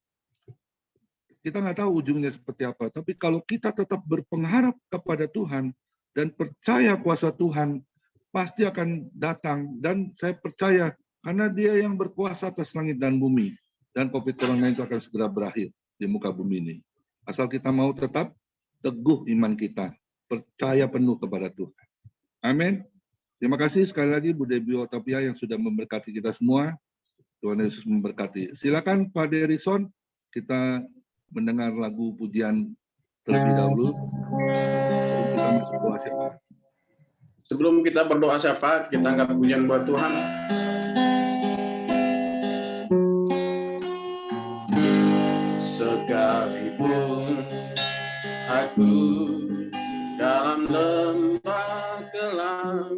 Kita nggak tahu ujungnya seperti apa. Tapi kalau kita tetap berpengharap kepada Tuhan dan percaya kuasa Tuhan, pasti akan datang. Dan saya percaya karena dia yang berkuasa atas langit dan bumi. Dan COVID corona itu akan segera berakhir di muka bumi ini. Asal kita mau tetap teguh iman kita. Percaya penuh kepada Tuhan. Amin. Terima kasih sekali lagi Bu Debbie Otopia yang sudah memberkati kita semua. Tuhan Yesus memberkati. Silakan Pak Derison, kita mendengar lagu pujian terlebih dahulu. Kita masuk doa siapa. Sebelum kita berdoa syafaat, kita angkat pujian buat Tuhan. Sekalipun aku dalam lembah kelam,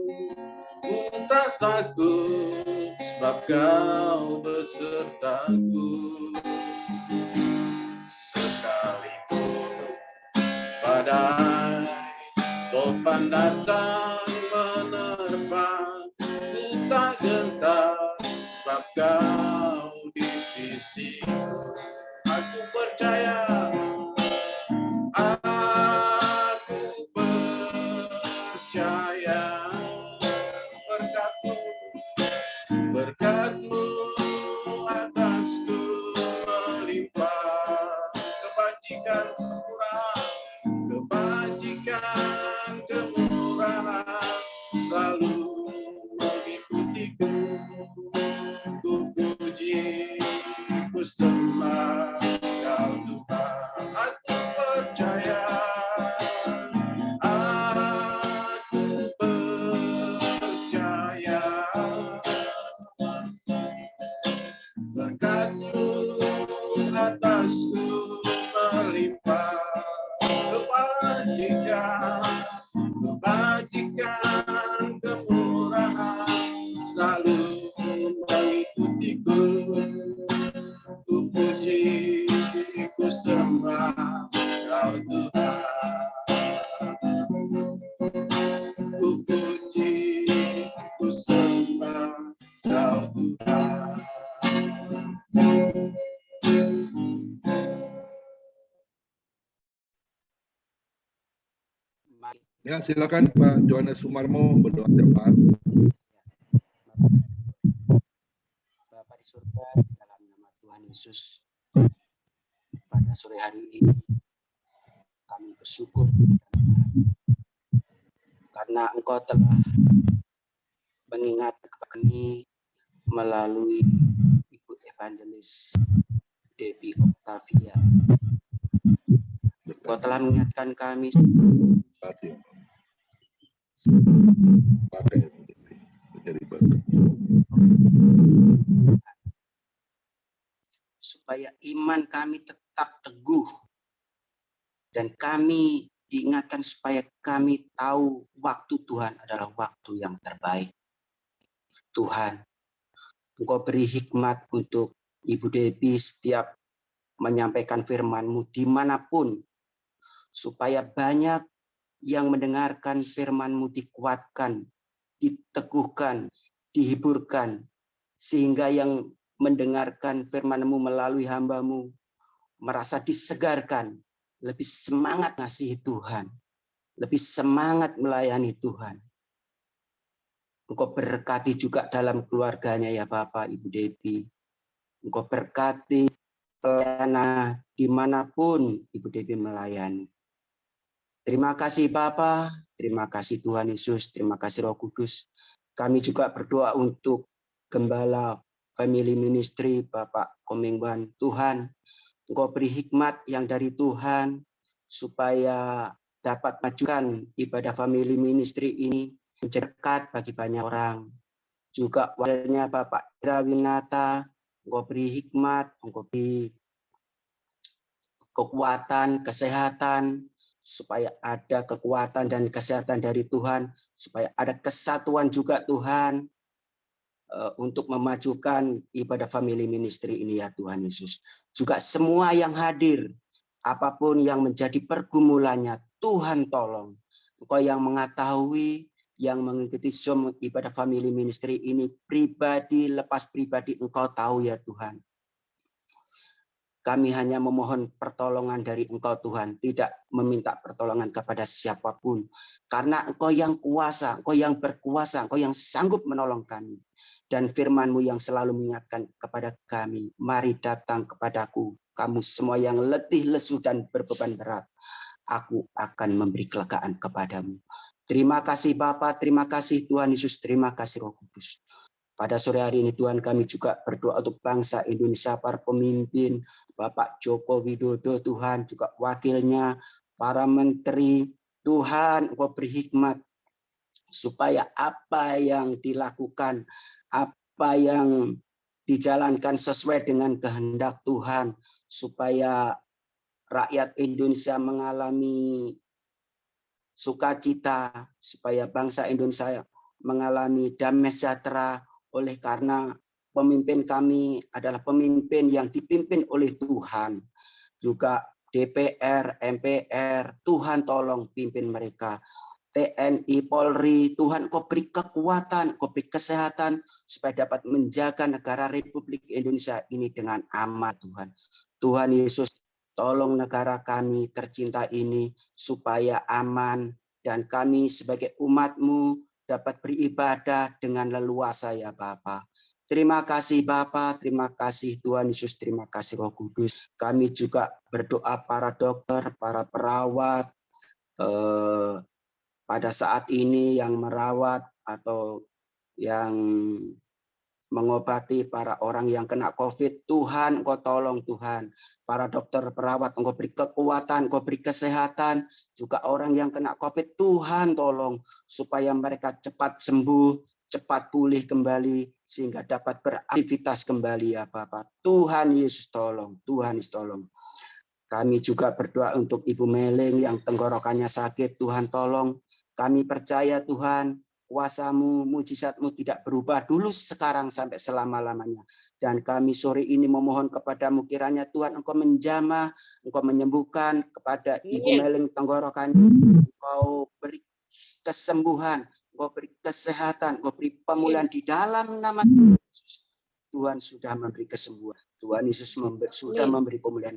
ku tak takut sebab Kau besertaku. Sekalipun badai topan datang menerpa, ku tak gentar sebab Kau di sisiku. Aku percaya, berkat-Mu atasku melimpah, kebajikan kemurahan selalu mengikutiku. Ku puji, ku sembah Kau Tuhan. Aku percaya, berkat-Mu atasku melimpah, kebajikan kemurahan selalu mengikutiku. Ku puji, ku sembah Kau Tuhan. Ku puji, ku sembah Kau Tuhan. Ya, silakan Pak Johannes Sumarmo berdoa syafaat. Bapa di surga, dalam nama Tuhan Yesus, pada sore hari ini kami bersyukur karena Engkau telah mengingat kami melalui Ibu Evangelis Debbie Octavia. Engkau telah mengingatkan kami supaya iman kami tetap teguh, dan kami diingatkan supaya kami tahu waktu Tuhan adalah waktu yang terbaik. Tuhan, Engkau beri hikmat untuk Ibu Debbie setiap menyampaikan firman-Mu dimanapun, supaya banyak yang mendengarkan firman-Mu dikuatkan, diteguhkan, dihiburkan, sehingga yang mendengarkan firman-Mu melalui hamba-Mu merasa disegarkan, lebih semangat ngasihi Tuhan, lebih semangat melayani Tuhan. Engkau berkati juga dalam keluarganya ya Bapak, Ibu Debbie. Engkau berkati pelayanan dimanapun Ibu Debbie melayani. Terima kasih Bapa, terima kasih Tuhan Yesus, terima kasih Roh Kudus. Kami juga berdoa untuk Gembala Family Ministry, Bapak Komengban. Tuhan, Engkau beri hikmat yang dari Tuhan, supaya dapat majukan ibadah Family Ministry ini menjadi berkat bagi banyak orang. Juga wakilnya Bapak Irawinata, Engkau beri hikmat, Engkau beri kekuatan, kesehatan, supaya ada kekuatan dan kesehatan dari Tuhan, supaya ada kesatuan juga Tuhan, untuk memajukan ibadah Family Ministry ini ya Tuhan Yesus. Juga semua yang hadir, apapun yang menjadi pergumulannya, Tuhan tolong. Engkau yang mengetahui, yang mengikuti semua ibadah Family Ministry ini pribadi, lepas pribadi, Engkau tahu ya Tuhan. Kami hanya memohon pertolongan dari Engkau Tuhan, tidak meminta pertolongan kepada siapapun. Karena Engkau yang kuasa, Engkau yang berkuasa, Engkau yang sanggup menolong kami. Dan firman-Mu yang selalu mengingatkan kepada kami, mari datang kepadaku, kamu semua yang letih, lesu, dan berbeban berat. Aku akan memberi kelegaan kepadamu. Terima kasih Bapa, terima kasih Tuhan Yesus, terima kasih Roh Kudus. Pada sore hari ini Tuhan, kami juga berdoa untuk bangsa Indonesia, para pemimpin, Bapak Joko Widodo Tuhan, juga wakilnya, para menteri. Tuhan, Engkau beri hikmat supaya apa yang dilakukan, apa yang dijalankan sesuai dengan kehendak Tuhan, supaya rakyat Indonesia mengalami sukacita, supaya bangsa Indonesia mengalami damai sejahtera, oleh karena pemimpin kami adalah pemimpin yang dipimpin oleh Tuhan. Juga DPR, MPR, Tuhan tolong pimpin mereka. TNI, Polri, Tuhan Kau beri kekuatan, Kau beri kesehatan, supaya dapat menjaga negara Republik Indonesia ini dengan aman, Tuhan. Tuhan Yesus, tolong negara kami tercinta ini supaya aman, dan kami sebagai umat-Mu dapat beribadah dengan leluasa ya Bapa. Terima kasih Bapa, terima kasih Tuhan Yesus, terima kasih Roh Kudus. Kami juga berdoa para dokter, para perawat, pada saat ini yang merawat atau yang mengobati para orang yang kena COVID. Tuhan, Engkau tolong Tuhan. Para dokter, perawat, Engkau beri kekuatan, Engkau beri kesehatan. Juga orang yang kena COVID, Tuhan tolong. Supaya mereka cepat sembuh, cepat pulih kembali, sehingga dapat beraktivitas kembali ya Bapak. Tuhan Yesus tolong, Tuhan Yesus tolong. Kami juga berdoa untuk Ibu Meleng yang tenggorokannya sakit, Tuhan tolong. Kami percaya Tuhan, kuasa-Mu, mujizat-Mu tidak berubah dulu, sekarang, sampai selama-lamanya. Dan kami sore ini memohon kepadamu, kiranya Tuhan Engkau menjamah, Engkau menyembuhkan kepada Ibu Meleng tenggorokannya. Engkau beri kesembuhan, Engkau beri kesehatan, Engkau beri pemulihan di dalam nama Yesus. Tuhan sudah memberi kesembuhan. Tuhan Yesus sudah memberi pemulihan.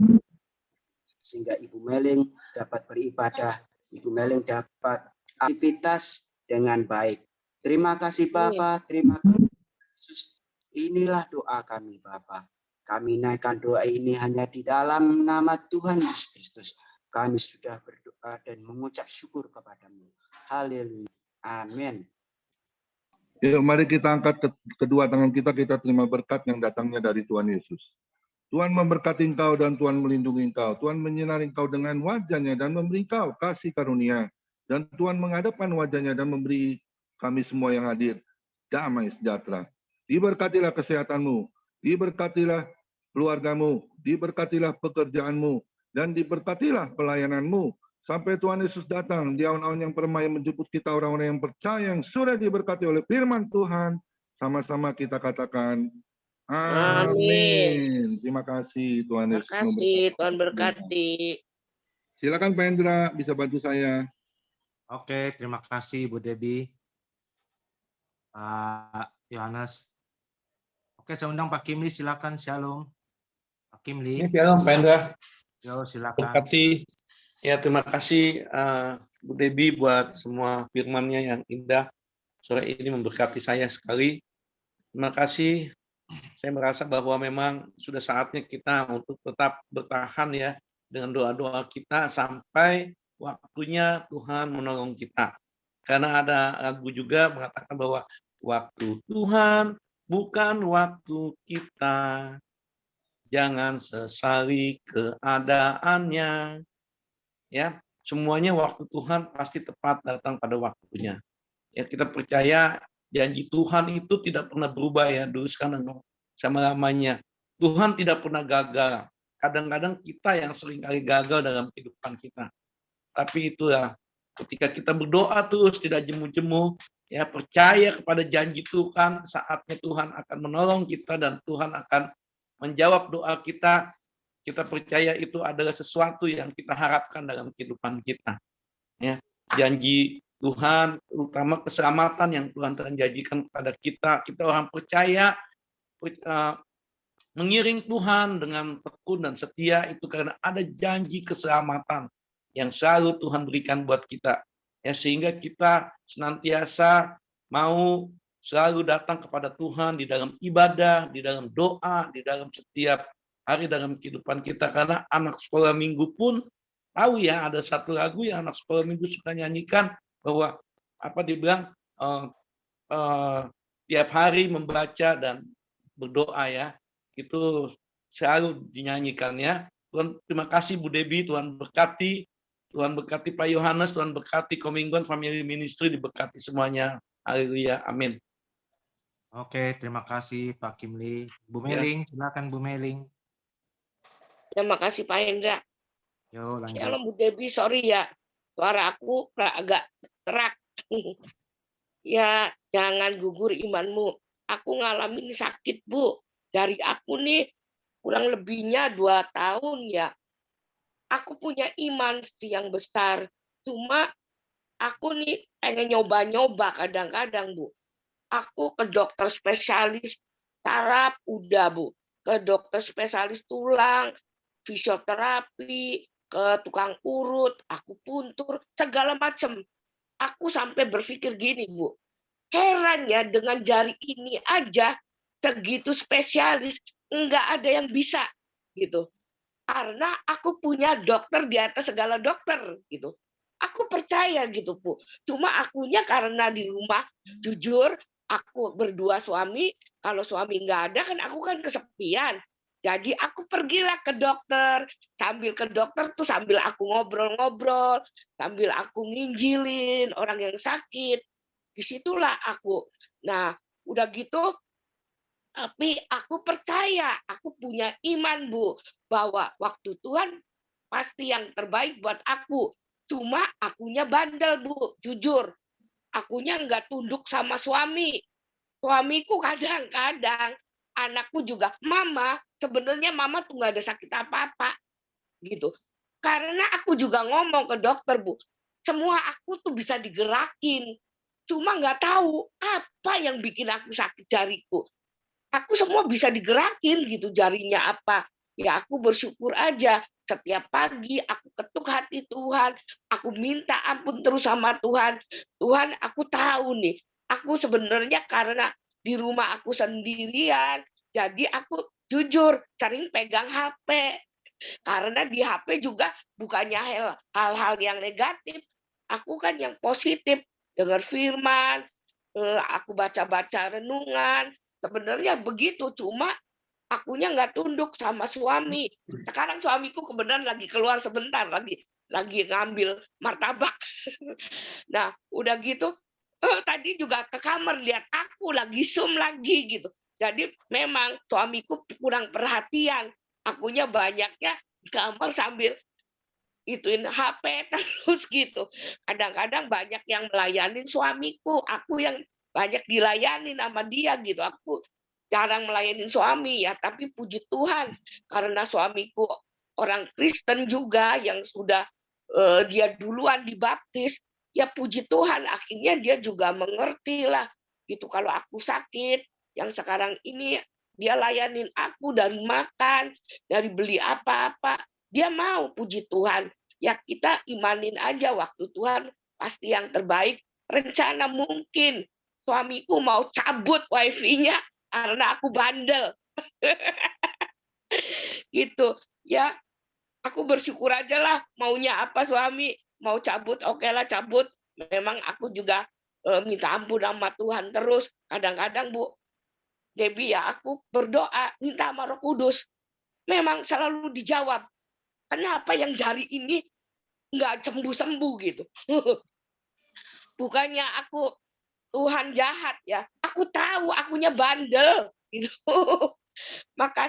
Sehingga Ibu Meleng dapat beribadah, Ibu Meleng dapat aktivitas dengan baik. Terima kasih Bapak, terima kasih Yesus. Inilah doa kami Bapak. Kami naikkan doa ini hanya di dalam nama Tuhan Yesus Kristus. Kami sudah berdoa dan mengucap syukur kepadamu. Haleluya. Amin. Yuk, mari kita angkat kedua tangan kita terima berkat yang datangnya dari Tuhan Yesus. Tuhan memberkati engkau dan Tuhan melindungi engkau. Tuhan menyinari engkau dengan wajah-Nya dan memberi engkau kasih karunia. Dan Tuhan menghadapkan wajah-Nya dan memberi kami semua yang hadir damai sejahtera. Diberkatilah kesehatanmu, diberkatilah keluargamu, diberkatilah pekerjaanmu, dan diberkatilah pelayananmu. Sampai Tuhan Yesus datang di awan-awan yang permai menjemput kita orang-orang yang percaya yang sudah diberkati oleh firman Tuhan. Sama-sama kita katakan, amin. Terima kasih Tuhan Yesus. Terima kasih, Tuhan berkati. Silakan Pak Hendra, bisa bantu saya. Oke, terima kasih Bu Debbie. Pak Yohanes. Oke, saya undang Pak Kimli, silakan. Shalom. Pak Kimli. Shalom, Pak Hendra. Yo, silakan. Berkati. Ya, terima kasih Bu Debbie buat semua firman-Nya yang indah. Sore ini memberkati saya sekali. Terima kasih. Saya merasa bahwa memang sudah saatnya kita untuk tetap bertahan ya dengan doa-doa kita sampai waktunya Tuhan menolong kita. Karena ada lagu juga mengatakan bahwa waktu Tuhan bukan waktu kita. Jangan sesali keadaannya. Ya, semuanya waktu Tuhan pasti tepat datang pada waktunya. Ya, kita percaya janji Tuhan itu tidak pernah berubah ya, dulu sekarang sama lamanya. Tuhan tidak pernah gagal. Kadang-kadang kita yang sering kali gagal dalam kehidupan kita. Tapi itulah ketika kita berdoa terus tidak jemu-jemu, ya percaya kepada janji Tuhan, saatnya Tuhan akan menolong kita dan Tuhan akan menjawab doa kita. Kita percaya itu adalah sesuatu yang kita harapkan dalam kehidupan kita. Ya, janji Tuhan, terutama keselamatan yang Tuhan telah janjikan kepada kita. Kita orang percaya, mengiring Tuhan dengan tekun dan setia itu karena ada janji keselamatan yang selalu Tuhan berikan buat kita. Ya, sehingga kita senantiasa mau selalu datang kepada Tuhan di dalam ibadah, di dalam doa, di dalam setiap hari dalam kehidupan kita. Karena anak sekolah minggu pun tahu ya, ada satu lagu yang anak sekolah minggu suka nyanyikan bahwa apa dibilang tiap hari membaca dan berdoa ya, itu selalu dinyanyikan ya. Tuhan, terima kasih Bu Debbie, Tuhan berkati, Tuhan berkati Pak Yohanes, Tuhan berkati Kominggon Family Ministry, diberkati semuanya. Haleluya, amin. Oke, terima kasih Pak Kimli. Bu Ya. Meling, silakan Bu Meling. Terima kasih Pak Hendra. Yo, lanjut. Shalom Bu Debi, sorry ya. Suara aku agak serak. Ya, jangan gugur imanmu. Aku ngalamin sakit, Bu. Dari aku nih, kurang lebihnya 2 tahun ya. Aku punya iman yang besar. Cuma aku nih pengen nyoba-nyoba kadang-kadang, Bu. Aku ke dokter spesialis saraf udah, Bu. Ke dokter spesialis tulang, fisioterapi, ke tukang urut, aku puntur, segala macam. Aku sampai berpikir gini, Bu. Heran ya, dengan jari ini aja segitu spesialis, enggak ada yang bisa gitu. Karena aku punya dokter di atas segala dokter gitu. Aku percaya gitu, Bu. Cuma akunya karena di rumah jujur aku berdua suami, kalau suami nggak ada kan aku kan kesepian. Jadi aku pergilah ke dokter, sambil ke dokter tuh sambil aku ngobrol-ngobrol, sambil aku nginjilin orang yang sakit. Disitulah aku. Nah, udah gitu tapi aku percaya, aku punya iman, Bu, bahwa waktu Tuhan pasti yang terbaik buat aku. Cuma akunya bandel, Bu, jujur. Akunya nggak tunduk sama suami. Suamiku kadang-kadang, anakku juga, Mama, sebenarnya Mama tuh nggak ada sakit apa-apa. Gitu. Karena aku juga ngomong ke dokter, Bu, semua aku tuh bisa digerakin. Cuma nggak tahu apa yang bikin aku sakit jariku. Aku semua bisa digerakin gitu jarinya apa. Ya aku bersyukur aja. Setiap pagi aku ketuk hati Tuhan. Aku minta ampun terus sama Tuhan. Tuhan aku tahu nih. Aku sebenarnya karena di rumah aku sendirian. Jadi aku jujur sering pegang HP. Karena di HP juga bukannya hal-hal yang negatif. Aku kan yang positif. Dengar firman. Aku baca-baca renungan. Sebenarnya begitu, cuma akunya nggak tunduk sama suami. Sekarang suamiku kebenaran lagi keluar sebentar, lagi ngambil martabak. Nah, udah gitu, tadi juga ke kamar lihat aku lagi Zoom lagi gitu. Jadi memang suamiku kurang perhatian. Akunya banyaknya di kamar sambil ituin HP terus gitu. Kadang-kadang banyak yang melayanin suamiku, aku yang banyak dilayanin sama dia gitu. Aku jarang melayani suami ya, tapi puji Tuhan karena suamiku orang Kristen juga yang sudah dia duluan dibaptis, ya puji Tuhan akhirnya dia juga mengerti lah gitu. Kalau aku sakit, yang sekarang ini dia layanin aku dari makan, dari beli apa-apa, dia mau, puji Tuhan. Ya kita imanin aja waktu Tuhan pasti yang terbaik. Rencana mungkin suamiku mau cabut wifi-nya karena aku bandel. Gitu. Ya, aku bersyukur aja lah maunya apa suami. Mau cabut, oke lah cabut. Memang aku juga minta ampun sama Tuhan terus. Kadang-kadang Bu Debbie ya aku berdoa minta sama Roh Kudus. Memang selalu dijawab. Kenapa yang jari ini nggak sembuh-sembuh gitu? Bukannya aku Tuhan jahat ya. Aku tahu akunya bandel gitu. Makasih.